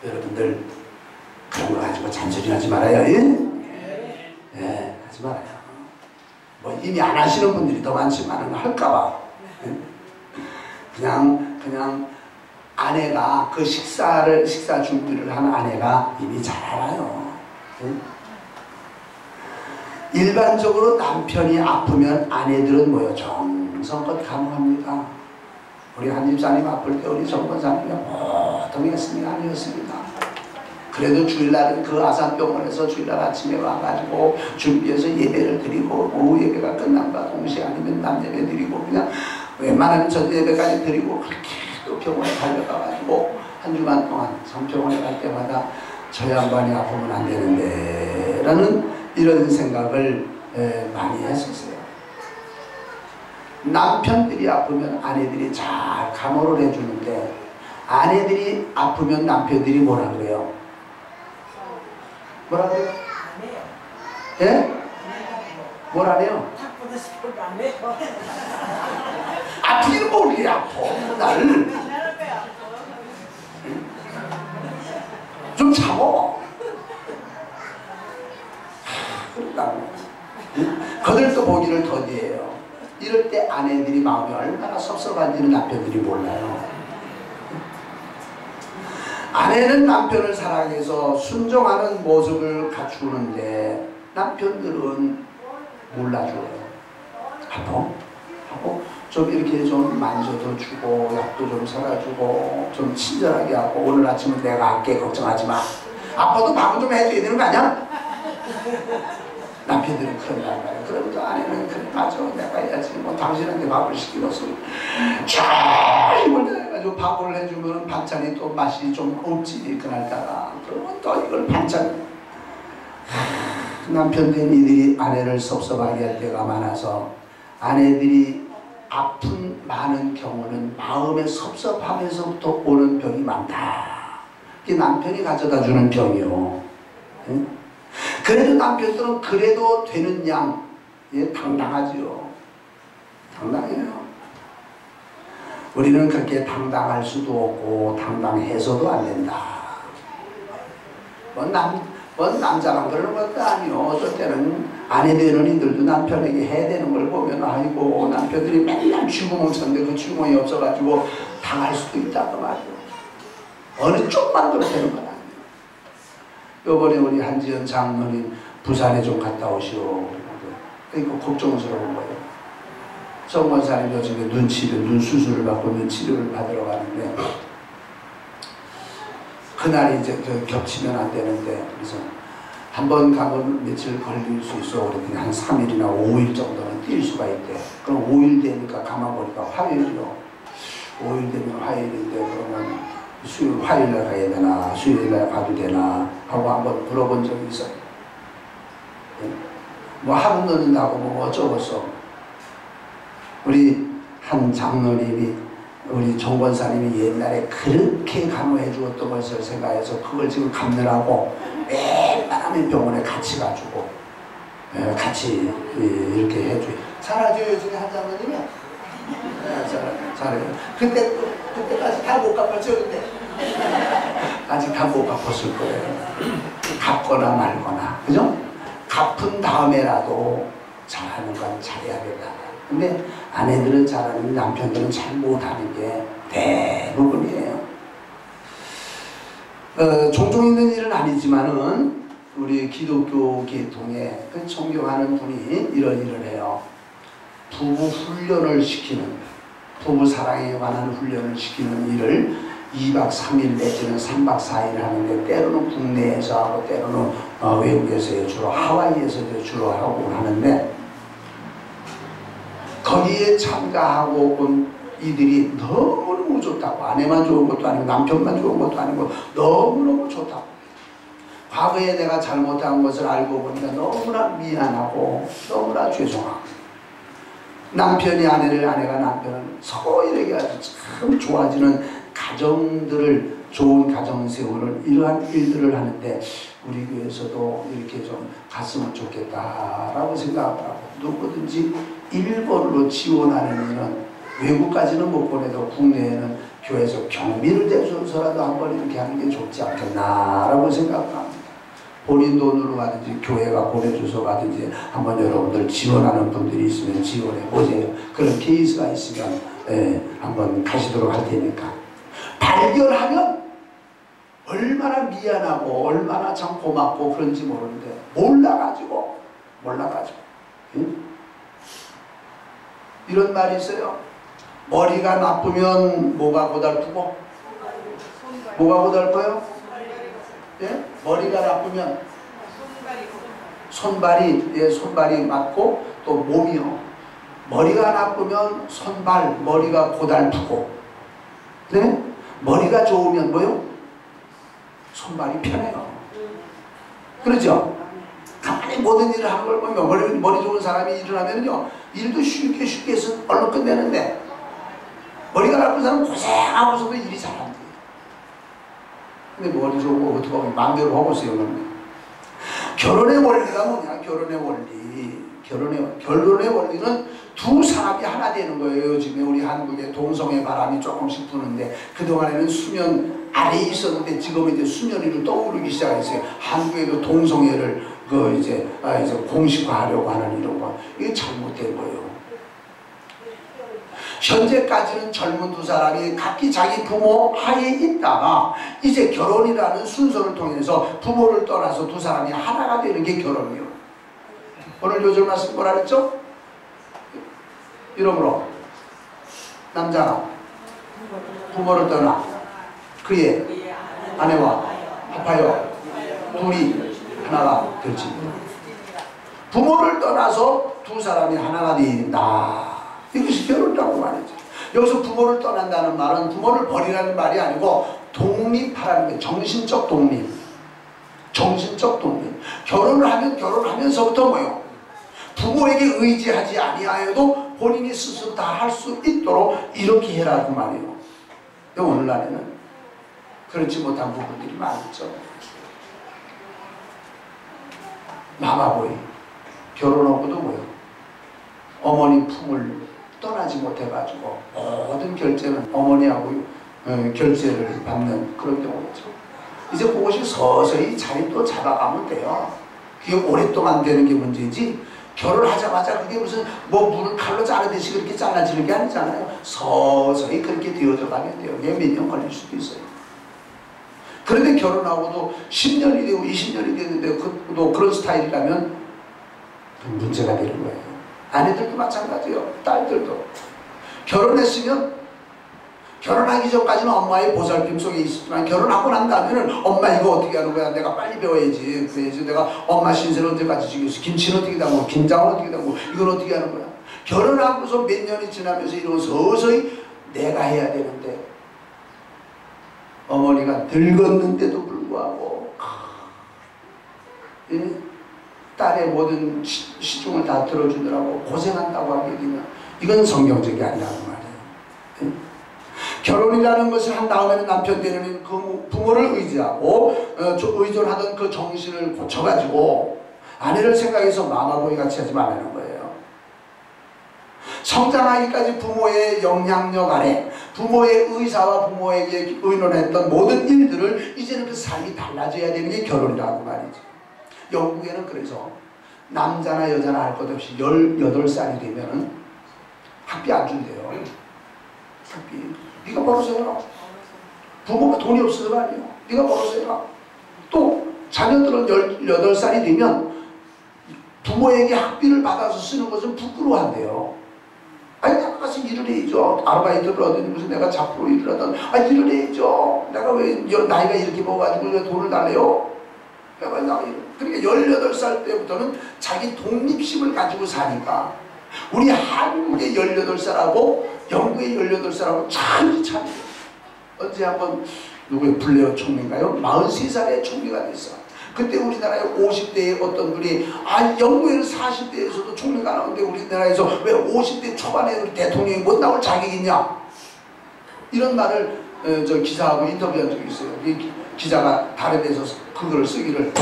여러분들 그런 거 가지고 잔소리 하지 말아요. 예? 예, 하지 말아요. 뭐 이미 안 하시는 분들이 더 많지만 할까봐. 예? 그냥 아내가 그 식사 준비를 한 아내가 이미 잘 알아요. 예? 일반적으로 남편이 아프면 아내들은 뭐요? 정성껏 간호합니다. 우리 한 집사님 아플 때 우리 정권사님이 고통했습니다. 아니었습니다. 그래도 주일날은 그 아산병원에서 주일날 아침에 와가지고 준비해서 예배를 드리고 오후 예배가 끝난과 동시에 아니면 낮 예배 드리고 그냥 웬만하면 전 예배까지 드리고 그렇게 또 병원에 달려가가지고 한 주간 동안 성병원에 갈 때마다 저 양반이 아프면 안 되는데 라는 이런 생각을 많이 했었어요. 남편들이 아프면 아내들이 잘 감호를 해주는데 아내들이 아프면 남편들이 뭐라 그래요? 뭐라 그래요? 예? 뭐라 그래요? 아프기는 뭐 그렇게 아파 나를 좀 참어. 거들떠 보기를 더디해요. 이럴 때 아내들이 마음이 얼마나 섭섭한지는 남편들이 몰라요. 아내는 남편을 사랑해서 순종하는 모습을 갖추는데 남편들은 몰라줘요. 아파? 하고 좀 이렇게 좀 만져도 주고 약도 좀 사다주고 좀 친절하게 하고 오늘 아침은 내가 할게 걱정하지 마. 아파도 밥은 좀 해줘야 되는 거 아니야? 남편들은 그런단 말이야. 그러면서 아내는 그래 맞아 내가 해야지 뭐 당신한테 밥을 시키고서 잘 힘을 내가지고 밥을 해주면 반찬이 또 맛이 좀 없지 그날따라. 그러면 또 이걸 반찬 남편 된 이들이 아내를 섭섭하게 할 때가 많아서 아내들이 아픈 많은 경우는 마음의 섭섭함에서부터 오는 병이 많다. 이게 남편이 가져다 주는 병이요. 응? 그래도 남편들은 그래도 되는 양 당당하지요. 당당해요. 우리는 그렇게 당당할 수도 없고 당당해서도 안 된다. 뭔 남자만 그러는 것도 아니요. 어떨 때는 아내 되는 이들도 남편에게 해야 되는 걸 보면 아이고 남편들이 맨날 쥐구멍 쳤는데 그 쥐구멍이 없어가지고 당할 수도 있다고 말이요. 어느 쪽만 그렇다는 건 아니에요. 요번에 우리 한지연 장로님 부산에 좀 갔다 오시오. 그러니까 걱정스러운 거예요. 정권사님 요즘에 눈 수술을 받고 눈 치료를 받으러 가는데 그날이 이제 겹치면 안 되는데 그래서 한 번 가면 며칠 걸릴 수 있어. 그랬더니 한 3일이나 5일 정도는 뛸 수가 있대. 그럼 5일 되니까 가만 보니까 화요일이요. 5일 되면 화요일인데 그러면 화요일날 가야 되나 수요일날 가도 되나 하고 한번 물어본 적이 있어요. 뭐 하루 늦는다고 뭐 어쩌겠어. 우리 한 장로님이 우리 정권사님이 옛날에 그렇게 간호해 주었던 것을 생각해서 그걸 지금 감느라고 웬만하면 병원에 같이 가지고 같이 이렇게 해줘요. 잘하죠 요즘에 한 장로님이? 잘해요. 그때까지 다 못 갚았죠 근데? 아직 다 못 갚았을 거예요. 갚거나 말거나 그죠? 갚은 다음에라도 잘하는 건 잘해야 된다. 근데 아내들은 잘하는 남편들은 잘 못하는 게 대부분이에요. 종종 있는 일은 아니지만은 우리 기독교 계통에 존경하는 분이 이런 일을 해요. 부부 훈련을 시키는 부부 사랑에 관한 훈련을 시키는 일을 2박 3일 내지는 3박 4일 하는데 때로는 국내에서 하고 때로는 외국에서 주로 하와이에서 주로 하고 하는데 거기에 참가하고 온 이들이 너무너무 좋다고 아내만 좋은 것도 아니고 남편만 좋은 것도 아니고 너무너무 좋다고 과거에 내가 잘못한 것을 알고 보니까 너무나 미안하고 너무나 죄송하고 남편이 아내를 아내가 남편을 서로 이렇게 아주 참 좋아지는 가정들을 좋은 가정 세우는 이러한 일들을 하는데 우리 교회에서도 이렇게 좀 갔으면 좋겠다라고 생각을 하고 누구든지 일본으로 지원하는 일은 외국까지는 못 보내도 국내에는 교회에서 경비를 대줘서라도 한번 이렇게 하는 게 좋지 않겠나라고 생각합니다. 본인 돈으로 가든지 교회가 보내줘서 가든지 한번 여러분들 지원하는 분들이 있으면 지원해 보세요. 그런 케이스가 있으면 한번 가시도록 할 테니까 발견하면 얼마나 미안하고 얼마나 참 고맙고 그런지 모르는데 몰라가지고 응? 이런 말이 있어요. 머리가 나쁘면 뭐가 고달프고? 뭐가 고달퍼요? 예? 머리가 나쁘면 손발이, 예, 손발이 맞고 또 몸이요. 머리가 나쁘면 손발, 머리가 고달프고, 네? 머리가 좋으면 뭐요? 손발이 편해요. 그렇죠? 가만히 모든 일을 하는 걸 보면 머리 좋은 사람이 일을 하면요, 일도 쉽게 해서 얼른 끝내는데, 머리가 나쁜 사람은 고생하고서도 일이 잘 안 돼요. 근데 머리 좋은 거 어떻게 보면 마음대로 하고 있어요. 결혼의 원리가 뭐냐? 결혼의 원리. 결혼의 원리는 두 사람이 하나 되는 거예요. 요즘에 우리 한국에 동성애 바람이 조금씩 부는데, 그동안에는 수면 아래에 있었는데 지금은 이제 수면 위로 떠오르기 시작했어요. 한국에도 동성애를 이제 공식화하려고 하는 이런 거. 이게 잘못된 거예요. 현재까지는 젊은 두 사람이 각기 자기 부모 하에 있다가 이제 결혼이라는 순서를 통해서 부모를 떠나서 두 사람이 하나가 되는 게 결혼이에요. 오늘 요절 말씀 뭐라 그랬죠? 이러므로 남자가 부모를 떠나 그의 아내와 합하여 둘이 하나가 될지니라. 부모를 떠나서 두 사람이 하나가 된다. 이것이 결혼이라고 말이죠. 여기서 부모를 떠난다는 말은 부모를 버리라는 말이 아니고 독립하라는 거예요. 정신적 독립. 정신적 독립. 결혼을 하면 결혼하면서부터 뭐요? 부모에게 의지하지 아니하여도 본인이 스스로 다 할 수 있도록 이렇게 해라고 말이에요. 오늘날에는 그렇지 못한 부분들이 많죠. 마마보이 결혼하고도 뭐요? 어머니 품을 떠나지 못해가지고 모든 결제는 어머니하고 결제를 받는 그런 경우죠. 이제 그것이 서서히 자리 또 잡아가면 돼요. 그게 오랫동안 되는 게 문제지, 결혼하자마자 그게 무슨 뭐 물을 칼로 자르듯이 그렇게 잘라지는 게 아니잖아요. 서서히 그렇게 되어져 가면 돼요. 그게 몇 년 걸릴 수도 있어요. 그런데 결혼하고도 10년이 되고 20년이 됐는데 또 그런 스타일이라면 문제가 되는 거예요. 아내들도 마찬가지예요. 딸들도 결혼했으면 결혼하기 전까지는 엄마의 보살핌 속에 있었지만 결혼하고 난 다음에는 엄마 이거 어떻게 하는 거야? 내가 빨리 배워야지. 그래야지. 내가 엄마 신세를 언제까지 지겠어? 김치는 어떻게 담고 김장은 어떻게 담고 이걸 어떻게 하는 거야? 결혼하고서 몇 년이 지나면서 이런 서서히 내가 해야 되는데 어머니가 늙었는데도 불구하고 딸의 모든 시중을 다 들어주느라고 고생한다고 하게 되면 이건 성경적이 아니라는 말이에요. 결혼이라는 것을 한 다음에는 남편 되는 그 부모를 의지하고 의존하던 그 정신을 고쳐가지고 아내를 생각해서 마마보이 같이 하지 말라는 거예요. 성장하기까지 부모의 영향력 아래 부모의 의사와 부모에게 의논했던 모든 일들을 이제는 그 삶이 달라져야 되는 게 결혼이라고 말이죠. 영국에는 그래서 남자나 여자나 할 것 없이 18살이 되면 학비 안 준대요. 학비. 네가 벌어서 해라. 부모가 돈이 없어서가 아니에요. 네가 벌어서 해라. 또 자녀들은 18살이 되면 부모에게 학비를 받아서 쓰는 것은 부끄러워한대요. 아니 내가 가서 일을 해야죠. 아르바이트를 하든 무슨 내가 잡으로 일을 하든 일을 해야죠. 내가 왜 나이가 이렇게 먹어가지고 왜 돈을 달래요? 그러니까 18살 때부터는 자기 독립심을 가지고 사니까 우리 한국의 18살하고 영국의 18살하고 차이예요. 언제 한번 누구의 블레어 총리인가요? 43살에 총리가 됐어. 그때 우리나라에 50대에 어떤 분이 영국에는 40대에서도 총리가 나오는데 우리나라에서 왜 50대 초반에 대통령이 못 나올 자격이 있냐? 이런 말을 저 기자하고 인터뷰한 적이 있어요. 이 기자가 다른 데서 그걸 쓰기를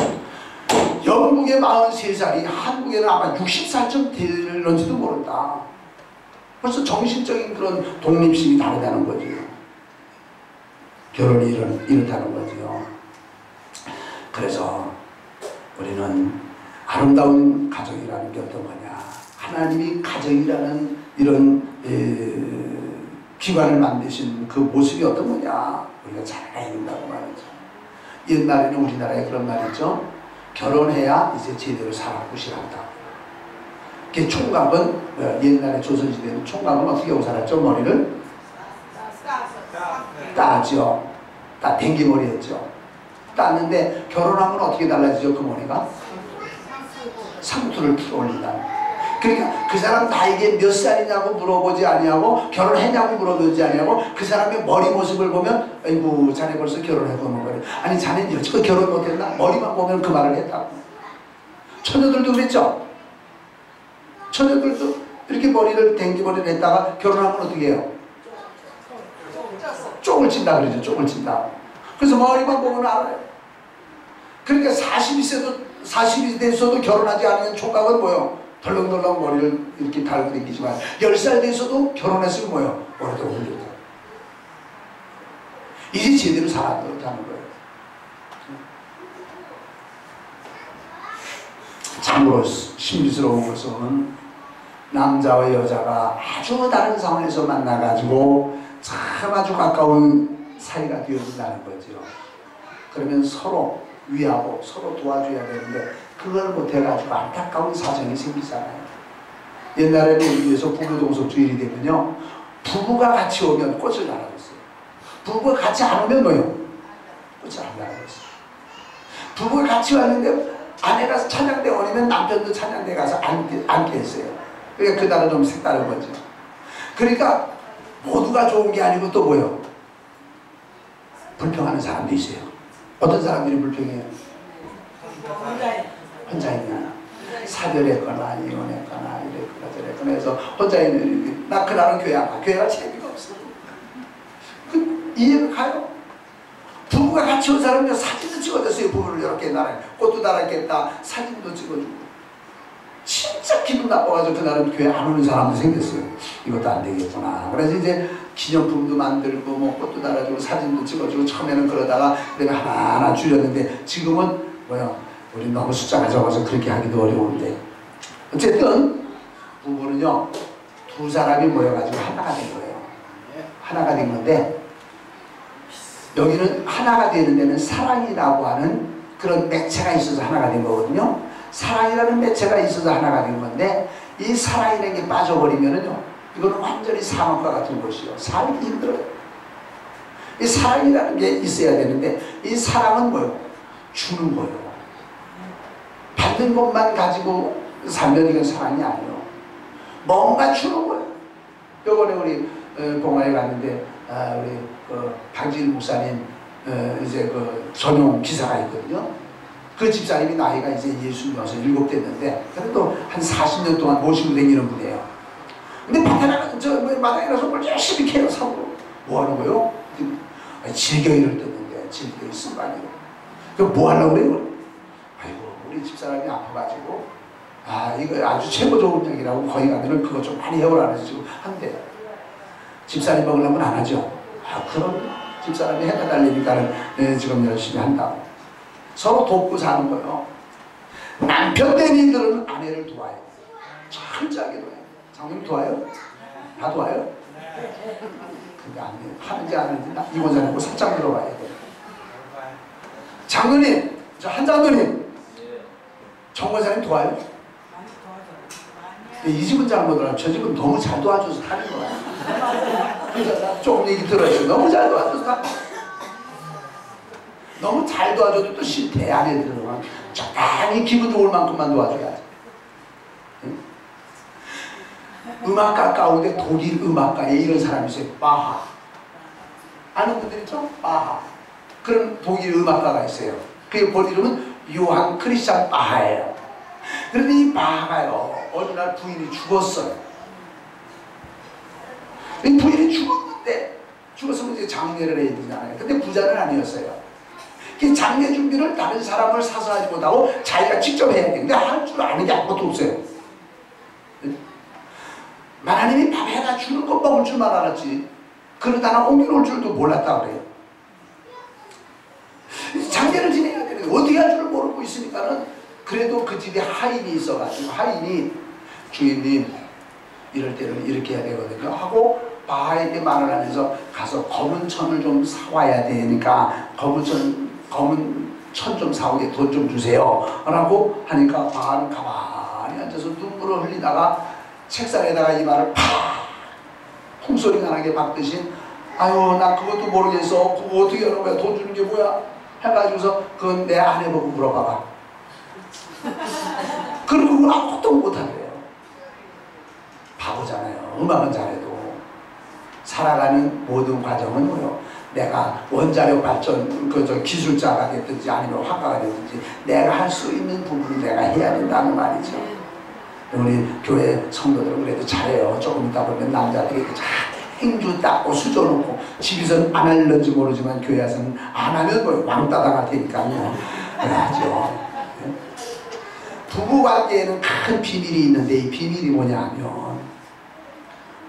영국의 43살이 한국에는 아마 60살쯤 될런지도 모른다. 벌써 정신적인 그런 독립심이 다르다는 거죠. 결혼이 이렇다는 거죠. 그래서 우리는 아름다운 가정이라는 게 어떤 거냐, 하나님이 가정이라는 이런 기관을 만드신 그 모습이 어떤 거냐 우리가 잘 알아야 된다고 말이죠. 옛날에는 우리나라에 그런 말이 있죠. 결혼해야 이제 제대로 살아보시란다. 그 총각은 옛날에 조선시대는 총각은 어떻게 하고 살았죠? 머리를 따죠. 다 댕기머리였죠. 땄는데 결혼하면 어떻게 달라지죠? 그 머리가 상투를 틀어 올린다. 그러니까 그 사람 나에게 몇 살이냐고 물어보지 아니하고 결혼했냐고 물어보지 아니하고 그 사람의 머리 모습을 보면 아이고 자네 벌써 결혼해보는 거래. 아니 자네는 여지껏 결혼 못했나? 머리만 보면 그 말을 했다고. 처녀들도 그랬죠. 처녀들도 이렇게 머리를 댕기머리를 했다가 결혼하면 어떻게 해요? 쪽을 친다 그러죠. 쪽을 친다. 그래서 머리만 보면 알아요. 그러니까 40이 돼서도 결혼하지 않은 총각은 뭐요? 덜렁덜렁 머리를 이렇게 달고 다니지만 10살 돼서도 결혼했으면 뭐요? 머리도 올려요. 이제 제대로 살았다는 거예요. 참으로 신비스러운 것은 남자와 여자가 아주 다른 상황에서 만나가지고 참 아주 가까운 사이가 되어진다는 거죠. 그러면 서로 위하고 서로 도와줘야 되는데 그걸 못해가지고 안타까운 사정이 생기잖아요. 옛날에는 우리에서 부부 동석주일이 되면요, 부부가 같이 오면 꽃을 달아줬어요. 부부가 같이 안 오면 뭐요? 꽃을 안 달아줬어요. 부부가 같이 왔는데 아내가 찬양대 오면 남편도 찬양대 가서 앉게 했어요. 그러니까 그날은 좀 색다른 거죠. 그러니까 모두가 좋은 게 아니고 또 뭐요? 불평하는 사람도 있어요. 어떤 사람들이 불평해요? 혼자 있냐? 사별했거나 이혼했거나 이랬거나 저랬거나 해서 혼자 있는. 나 그날은 교회 안 가. 교회가 재미가 없어. 이해가 가요? 부부가 같이 온 사람은요, 사진도 찍어줬어요. 부부를 이렇게 나라에 꽃도 달았겠다. 사진도 찍어주고. 진짜 기분 나빠가지고 그날은 교회 안 오는 사람도 생겼어요. 이것도 안 되겠구나. 그래서 이제 기념품도 만들고 뭐 꽃도 달아주고 사진도 찍어주고 처음에는 그러다가 그다음에 하나하나 줄였는데 지금은 뭐요? 우리 너무 숫자가 적어서 그렇게 하기도 어려운데 어쨌든 부부는요, 두 사람이 모여가지고 하나가 된 거예요. 하나가 된 건데 여기는 하나가 되는 데는 사랑이라고 하는 그런 매체가 있어서 하나가 된 거거든요. 사랑이라는 매체가 있어서 하나가 된 건데 이 사랑이라는 게 빠져버리면은요, 이거는 완전히 사망과 같은 것이요. 살기 힘들어요. 이 사랑이라는 게 있어야 되는데 이 사랑은 뭐요? 주는 거예요. 받는 것만 가지고 살면 이건 사랑이 아니에요. 뭔가 주는 거예요. 요번에 우리 봉화에 갔는데 우리 박지일 목사님 이제 전용 기사가 있거든요. 그 집사님이 나이가 이제 66, 7 됐는데 그래도 한 40년 동안 모시고 다니는 분이에요. 근데 마당에 가서 뭘 열심히 캐요. 사고 뭐 하는 거예요? 질경이를 뜯는데 질경이 쓴반이에요. 그 뭐 하려고 그래요? 아이고 우리 집사람이 아파가지고 이거 아주 최고 좋은 약이라고 거기 가면은 그거 좀 많이 해오라 그래서 지금 한대. 집사님 먹으려면 안 하죠. 그럼 집사람이 해다 달리니까는 지금 열심히 한다. 서로 돕고 사는 거예요. 남편 된 이들은 아내를 도와요. 철저하게 도와요. 장모님 도와요? 다 도와요? 근데 안 돼요. 하는지 안 하는지 이혼자라고 살짝 들어봐야 돼요. 장로님, 한 장로님, 정권사님 도와요? 이 집은 잘못하면 저 집은 너무 잘 도와줘서 하는 거야. 그래서 조금 얘기 들어요. 너무 잘 도와줘서 하는 거야. 너무 잘 도와줘도 또 싫대. 안에 들어가면 적당히 기분 좋을 만큼만 도와줘야지. 응? 음악가 가운데 독일 음악가에 이런 사람이 있어요. 바하. 아는 분들 있죠? 바하. 그런 독일 음악가가 있어요. 그 본 이름은 요한 크리스찬 바하예요. 그런데 이 바하가요, 어느 날 부인이 죽었어요. 이 부인이 죽었으면 이제 장례를 해야 되잖아요. 근데 부자는 아니었어요. 그 장례 준비를 다른 사람을 사서 하지 못하고 자기가 직접 해야 돼. 근데 할 줄 아는 게 아무것도 없어요. 하나님이 밥에다 주는 것 먹을 줄만 알았지 그러다가 옮겨놓을 줄도 몰랐다 그래요. 장례를 지내야 되는데 어떻게 할 줄 모르고 있으니까는 그래도 그 집에 하인이 있어가지고 하인이 주인님 이럴 때는 이렇게 해야 되거든요 하고 바하에게 말을 하면서 가서 검은 천을 좀 사와야 되니까 검은 천 좀 사오게 돈 좀 주세요 라고 하니까 바하는 가만히 앉아서 눈물을 눈물을 흘리다가 책상에다가 이마를 팍 홍소리가 나게 박듯이 아유 나 그것도 모르겠어. 그거 어떻게 하는 거야? 돈 주는 게 뭐야? 해가지고서 그건 내 아내 보고 물어봐봐. 그리고 그걸 아무것도 못하래요. 바보잖아요. 음악은 잘해도 살아가는 모든 과정은 뭐요? 내가 원자력 발전 기술자가 됐든지 아니면 화가가 됐든지 내가 할 수 있는 부분을 내가 해야 된다는 말이죠. 우리 교회 성도들은 그래도 잘해요. 조금 있다 보면 남자들이 행주 닦고 수저 놓고 집에서는 안 할는지 모르지만 교회 와서는 안 하면 뭐 왕따당 할 테니까요. 그래야죠. 부부관계에는 큰 비밀이 있는데 이 비밀이 뭐냐 하면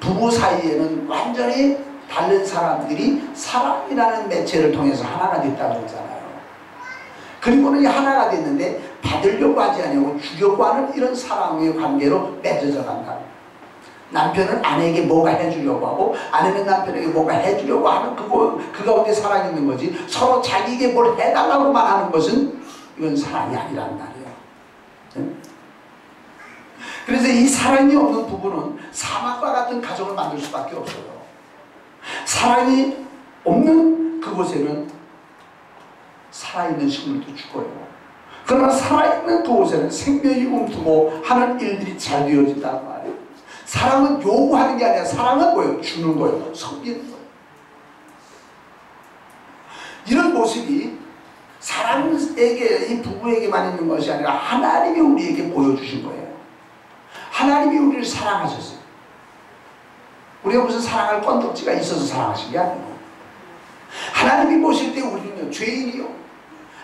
부부 사이에는 완전히 다른 사람들이 사랑이라는 매체를 통해서 하나가 됐다고 했잖아요. 그리고는 이 하나가 됐는데 받으려고 하지 아니고 주려고 하는 이런 사랑의 관계로 맺어져 간다. 남편은 아내에게 뭐가 해주려고 하고 아내는 남편에게 뭐가 해주려고 하는 그 가운데 사랑이 있는 거지 서로 자기에게 뭘 해달라고만 하는 것은 이건 사랑이 아니란 말이에요. 네? 그래서 이 사랑이 없는 부부는 사막과 같은 가정을 만들 수밖에 없어요. 사랑이 없는 그곳에는 살아있는 식물도 죽어요. 그러나 살아있는 그곳에는 생명이 움트고 하는 일들이 잘 되어진다는 말이에요. 사랑은 요구하는 게 아니라 사랑은 뭐예요? 주는 거예요. 섬기는 거예요. 이런 모습이 사람에게 이 부부에게만 있는 것이 아니라 하나님이 우리에게 보여주신 거예요. 하나님이 우리를 사랑하셨어요. 우리가 무슨 사랑할 건덕지가 있어서 사랑하신 게 아니에요. 하나님이 보실 때 우리는요 죄인이요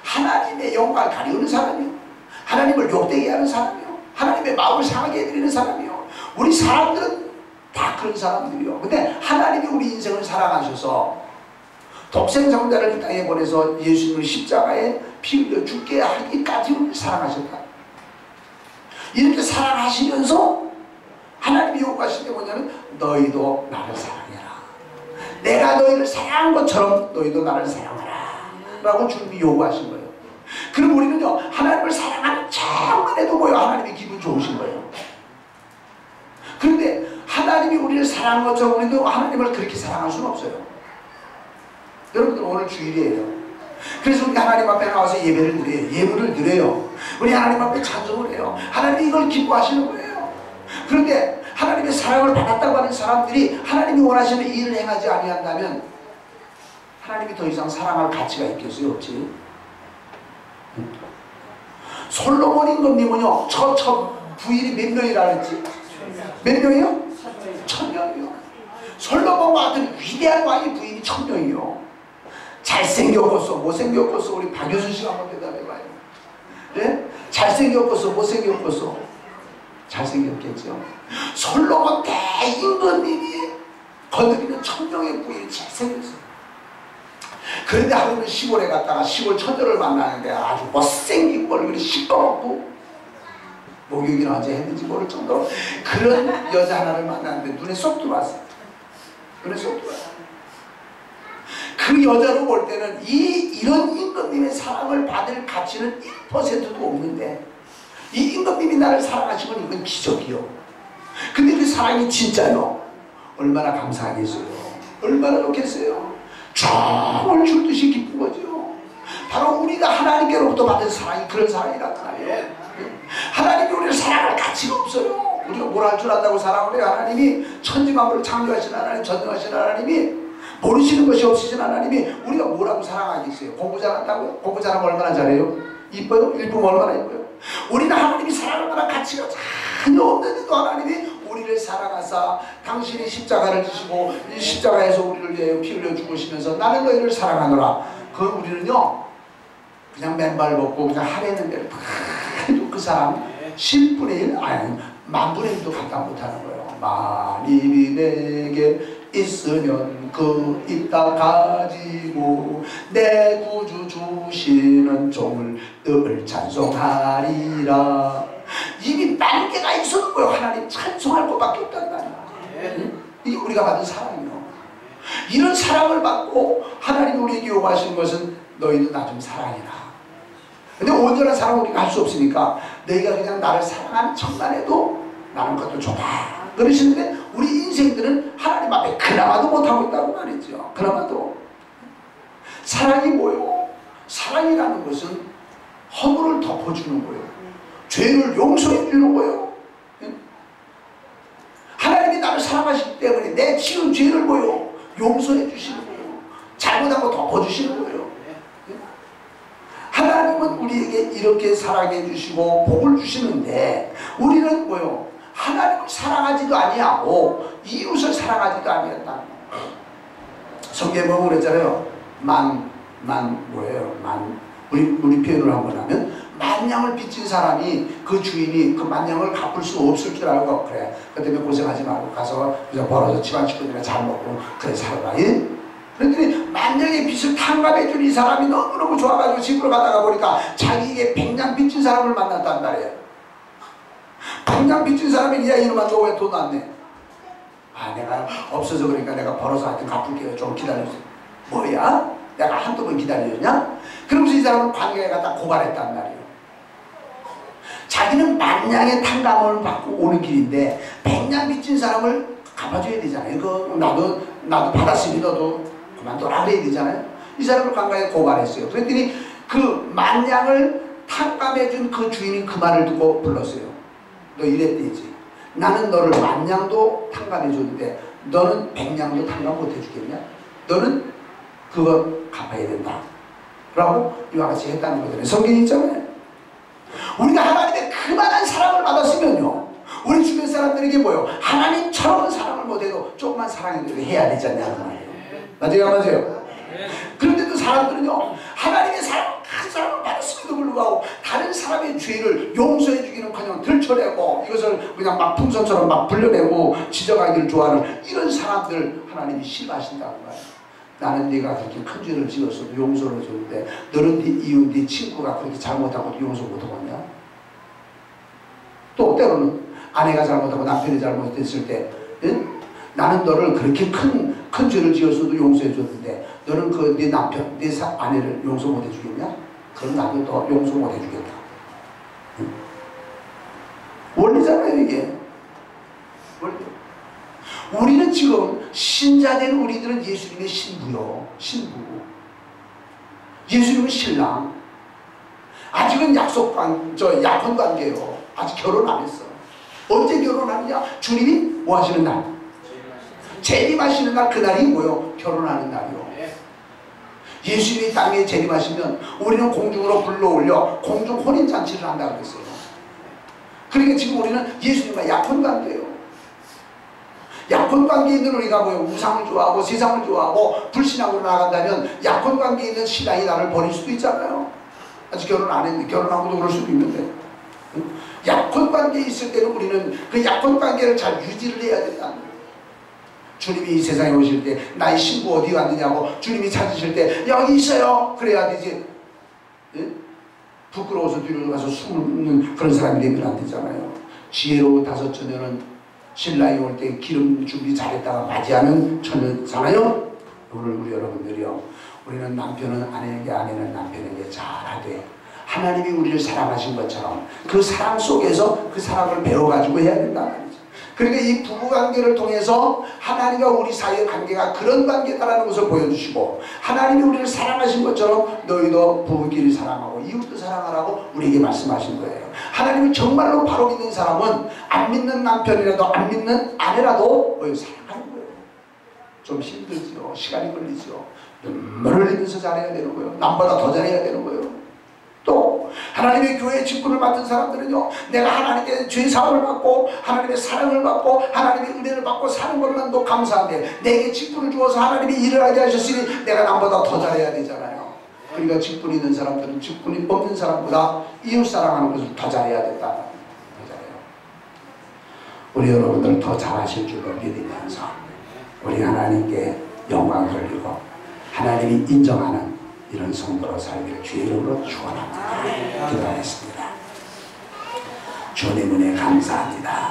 하나님의 영광을 가리우는 사람이요 하나님을 욕되게 하는 사람이요 하나님의 마음을 상하게 해드리는 사람이요 우리 사람들은 다 그런 사람들이요. 근데 하나님이 우리 인생을 사랑하셔서 독생성자를 이 땅에 보내서 예수님을 십자가에 피 흘려 죽게 하기까지 우리를 사랑하셨다. 이렇게 사랑하시면서 하나님이 요구하신 게 뭐냐면 너희도 나를 사랑해라. 내가 너희를 사랑한 것처럼 너희도 나를 사랑하라 라고 주님이 요구하신 거예요. 그럼 우리는요 하나님을 사랑하는 척만 해도 뭐예요? 하나님이 기분 좋으신 거예요. 그런데 하나님이 우리를 사랑한 것처럼 우리도 하나님을 그렇게 사랑할 수는 없어요. 여러분들 오늘 주일이에요. 그래서 우리 하나님 앞에 나와서 예배를 드려요. 예물을 드려요. 우리 하나님 앞에 찬송을 해요. 하나님이 이걸 기뻐하시는 거예요. 그런데 하나님의 사랑을 받았다고 하는 사람들이 하나님이 원하시는 일을 행하지 아니한다면 하나님이 더 이상 사랑할 가치가 있겠어요? 없지? 솔로몬 임금님은요 저 부인이 몇 명이라 그랬지? 몇 명이요? 1000명이요. 솔로몬과 같은 위대한 왕의 부인이 1000명이요. 잘생겼겠어 못생겼겠어? 우리 박효순 씨가 한번 대답해봐요. 네? 잘생겼겠어 못생겼겠어? 잘생겼겠죠. 솔로몬 대임금님이 거느리는 1000명의 부인이 잘생겼어요. 그런데 하루는 시골에 갔다가 시골 처녀를 만나는데 아주 못생긴 얼굴이 시꺼멓고 목욕이나 언제 했는지 모를 정도로 그런 여자 하나를 만났는데 눈에 쏙 들어왔어요. 눈에 쏙 들어왔어요. 그 여자로 볼 때는 이런 임금님의 사랑을 받을 가치는 1%도 없는데 이 임금님이 나를 사랑하시면 이건 기적이요. 근데 그 사랑이 진짜요. 얼마나 감사하겠어요. 얼마나 좋겠어요. 정을 줄 듯이 기쁜 거죠. 바로 우리가 하나님께로부터 받은 사랑이 그런 사랑이란 말이에요. 하나님이 우리를 사랑할 가치가 없어요. 우리가 뭘 할 줄 안다고 사랑을 해요. 하나님이 천지만물을 창조하신 하나님, 전능하신 하나님이 모르시는 것이 없으신 하나님이 우리가 뭐라고 사랑하겠어요? 공부 잘한다고요? 공부 잘하면 얼마나 잘해요? 이뻐요? 일품 얼마나 이뻐요? 우리는 하나님이 사랑할 만한 가치가 전혀 없는데도 하나님이 우리를 사랑하사 당신이 십자가를 지시고 이 십자가에서 우리를 위하여 피 흘려 죽으시면서 나는 너희를 사랑하노라. 그 우리는요 그냥 맨발 벗고 그냥 하려는 대로 해도 그 사람 10분의 1 아니 만분의 1도 갖다 못하는 거예요. 만입이 내게 있으면 그 있다 가지고 내 구주 주시는 종을 늘 찬송하리라. 이미 만 개가 있어도 뭐요 하나님 찬송할 것밖에 없단 말이야. 이게 우리가 받은 사랑이요. 이런 사랑을 받고 하나님이 우리에게 요구하시는 것은 너희도 나 좀 사랑해라. 근데 온전한 사랑을 우리가 할 수 없으니까 너희가 그냥 나를 사랑하는 척만 해도 나는 그것도 좋다 그러시는데 우리 인생들은 하나님 앞에 그나마도 못하고 있다고 말이죠. 그나마도. 사랑이 뭐요? 사랑이라는 것은 허물을 덮어주는 거예요. 죄를 용서해 주는 거예요. 하나님이 나를 사랑하시기 때문에 내 지은 죄를 뭐요? 용서해 주시는 거예요. 잘못한 거 덮어주시는 거예요. 하나님은 우리에게 이렇게 사랑해 주시고 복을 주시는데 우리는 뭐요? 하나님을 사랑하지도 아니하고 이웃을 사랑하지도 아니했다. 성경에 보면 그랬잖아요. 뭐예요? 우리 표현을 한번 하면 만냥을 빚진 사람이 그 주인이 그 만냥을 갚을 수 없을 줄 알고 그래. 그 때문에 고생하지 말고 가서 그냥 벌어서 집안 식구들이랑 잘 먹고 그래 살아라. 그랬더니 만냥의 빚을 탕감해 준 이 사람이 너무너무 좋아가지고 집으로 가다가 보니까 자기에게 백냥 빚진 사람을 만났단 말이에요. 백냥 빚진 사람이 야 이놈아 너 왜 돈 안 내? 아 내가 없어서 그러니까 내가 벌어서 하여튼 갚을게요. 좀 기다려주세요. 뭐야? 내가 한두 번 기다려줬냐? 그러면서 이 사람은 관계에 갖다 고발했단 말이에요. 자기는 만냥의 탕감을 받고 오는 길인데 백냥 빚진 사람을 갚아줘야 되잖아요. 그 나도 받았으니 너도 그만둬라 그래야 되잖아요. 이 사람을 관계에 고발했어요. 그랬더니 그 만냥을 탕감해준 그 주인이 그 말을 듣고 불렀어요. 너 이랬대지. 나는 너를 만냥도 탕감해줬는데 너는 백냥도 탕감 못해주겠냐? 너는 그거 갚아야 된다 라고 이와 같이 했다는 거잖아요. 성경이 있잖아요. 우리가 하나님의 그만한 사랑을 받았으면요 우리 주변 사람들에게 뭐요? 하나님처럼 사랑을 못해도 조금만 사랑해도 해야 되지 않냐는 말이에요. 맞아요? 그런데도 사람들은요 하나님의 큰 사랑을 받았음에도 불구하고 다른 사람의 죄를 용서해 주기는커녕 들춰내고 이것을 그냥 막 풍선처럼 막 불려내고 지적하기를 좋아하는 이런 사람들 하나님이 싫어하신다고 말이에요. 나는 네가 그렇게 큰 죄를 지었어도 용서를 줬는데 너는 네 이웃, 네 친구가 그렇게 잘못하고 용서 못하겠냐? 또 때로는 아내가 잘못하고 남편이 잘못했을 때 나는 너를 그렇게 큰 죄를 지었어도 용서해 줬는데 너는 네 남편, 네 아내를 용서 못 해주겠냐? 그럼 나도 너 용서 못 해주겠다. 원리잖아요 이게. 원리. 우리는 지금 신자된 우리들은 예수님의 신부요. 신부. 예수님은 신랑. 아직은 약혼 관계요. 아직 결혼 안 했어. 언제 결혼하느냐? 주님이 뭐 하시는 날? 재림하시는 날. 그날이 뭐요? 결혼하는 날이요. 예수님이 땅에 재림하시면 우리는 공중으로 불러올려 공중 혼인잔치를 한다고 그랬어요. 그러니까 지금 우리는 예수님과 약혼 관계예요. 약혼 관계에 있는 우리가 뭐예요? 우상을 좋아하고 세상을 좋아하고 불신앙으로 나간다면 약혼 관계에 있는 신앙이 나를 버릴 수도 있잖아요. 아직 결혼 안 했는데 결혼하고도 그럴 수도 있는데 약혼 관계에 있을 때는 우리는 그 약혼 관계를 잘 유지를 해야 된다는 거예요. 주님이 이 세상에 오실 때 나의 신부 어디 갔느냐고 주님이 찾으실 때 여기 있어요 그래야 되지. 부끄러워서 뒤로 가서 숨는 그런 사람이 되면 안 되잖아요. 지혜로운 다섯 처녀는 신랑이 올 때 기름 준비 잘했다가 맞이하는 처녀잖아요. 오늘 우리 여러분들이요, 우리는 남편은 아내에게, 아내는 남편에게 잘하되 하나님이 우리를 사랑하신 것처럼 그 사랑 속에서 그 사랑을 배워가지고 해야 된다 말이죠. 그러니까 이 부부관계를 통해서 하나님과 우리 사이의 관계가 그런 관계다라는 것을 보여주시고, 하나님이 우리를 사랑하신 것처럼 너희도 부부끼리 사랑하고 이웃도 사랑하라고 우리에게 말씀하신 거예요. 하나님이 정말로 바로 믿는 사람은 안 믿는 남편이라도 안 믿는 아내라도 사랑하는 거예요. 좀 힘들지요. 시간이 걸리지요. 눈물을 흘리면서 잘해야 되는 거예요. 남보다 더 잘해야 되는 거예요. 또 하나님의 교회 직분을 맡은 사람들은요, 내가 하나님께 죄사함을 받고 하나님의 사랑을 받고 하나님의 은혜를 받고 사는 것만도 감사한데 내게 직분을 주어서 하나님이 일을 하게 하셨으니 내가 남보다 더 잘해야 되잖아요. 그러니까 직분이 있는 사람들은 직분이 없는 사람보다 이웃 사랑하는 것을 더 잘해야 된다. 더 잘해요. 우리 여러분들 더 잘하실 줄을 믿으면서 우리 하나님께 영광을 돌리고 하나님이 인정하는 이런 성도로 살기를 주의 이름으로 축원합니다. 기도하겠습니다. 주님 은혜 감사합니다.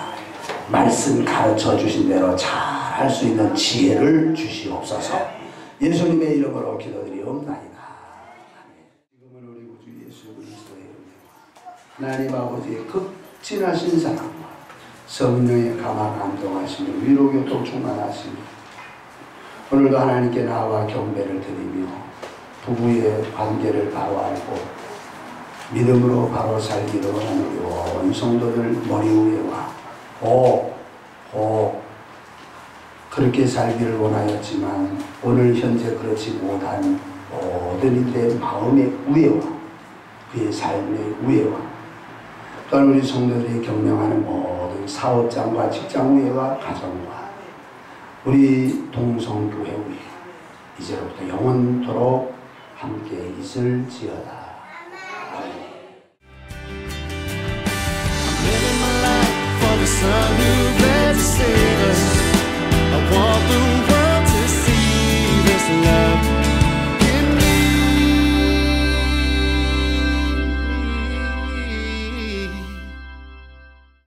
말씀 가르쳐 주신 대로 잘 할 수 있는 지혜를 주시옵소서. 예수님의 이름으로 기도드리옵나이다. 지금은 우리 구주 예수 그리스도의 은혜와 하나님 아버지의 극진하신 사랑과 성령의 감화 감동하시며 위로교통 충만하시며 오늘도 하나님께 나와 경배를 드리며 부부의 관계를 바로 알고 믿음으로 바로 살기로 하는 우리 온 성도들 머리 위에와 그렇게 살기를 원하였지만 오늘 현재 그렇지 못한 모든 이들의 마음의 우애와 그의 삶의 우애와 또한 우리 성도들이 경영하는 모든 사업장과 직장 우애와 가정과 우리 동성교회 우애 이제부터 영원토록 함께 있을지어다.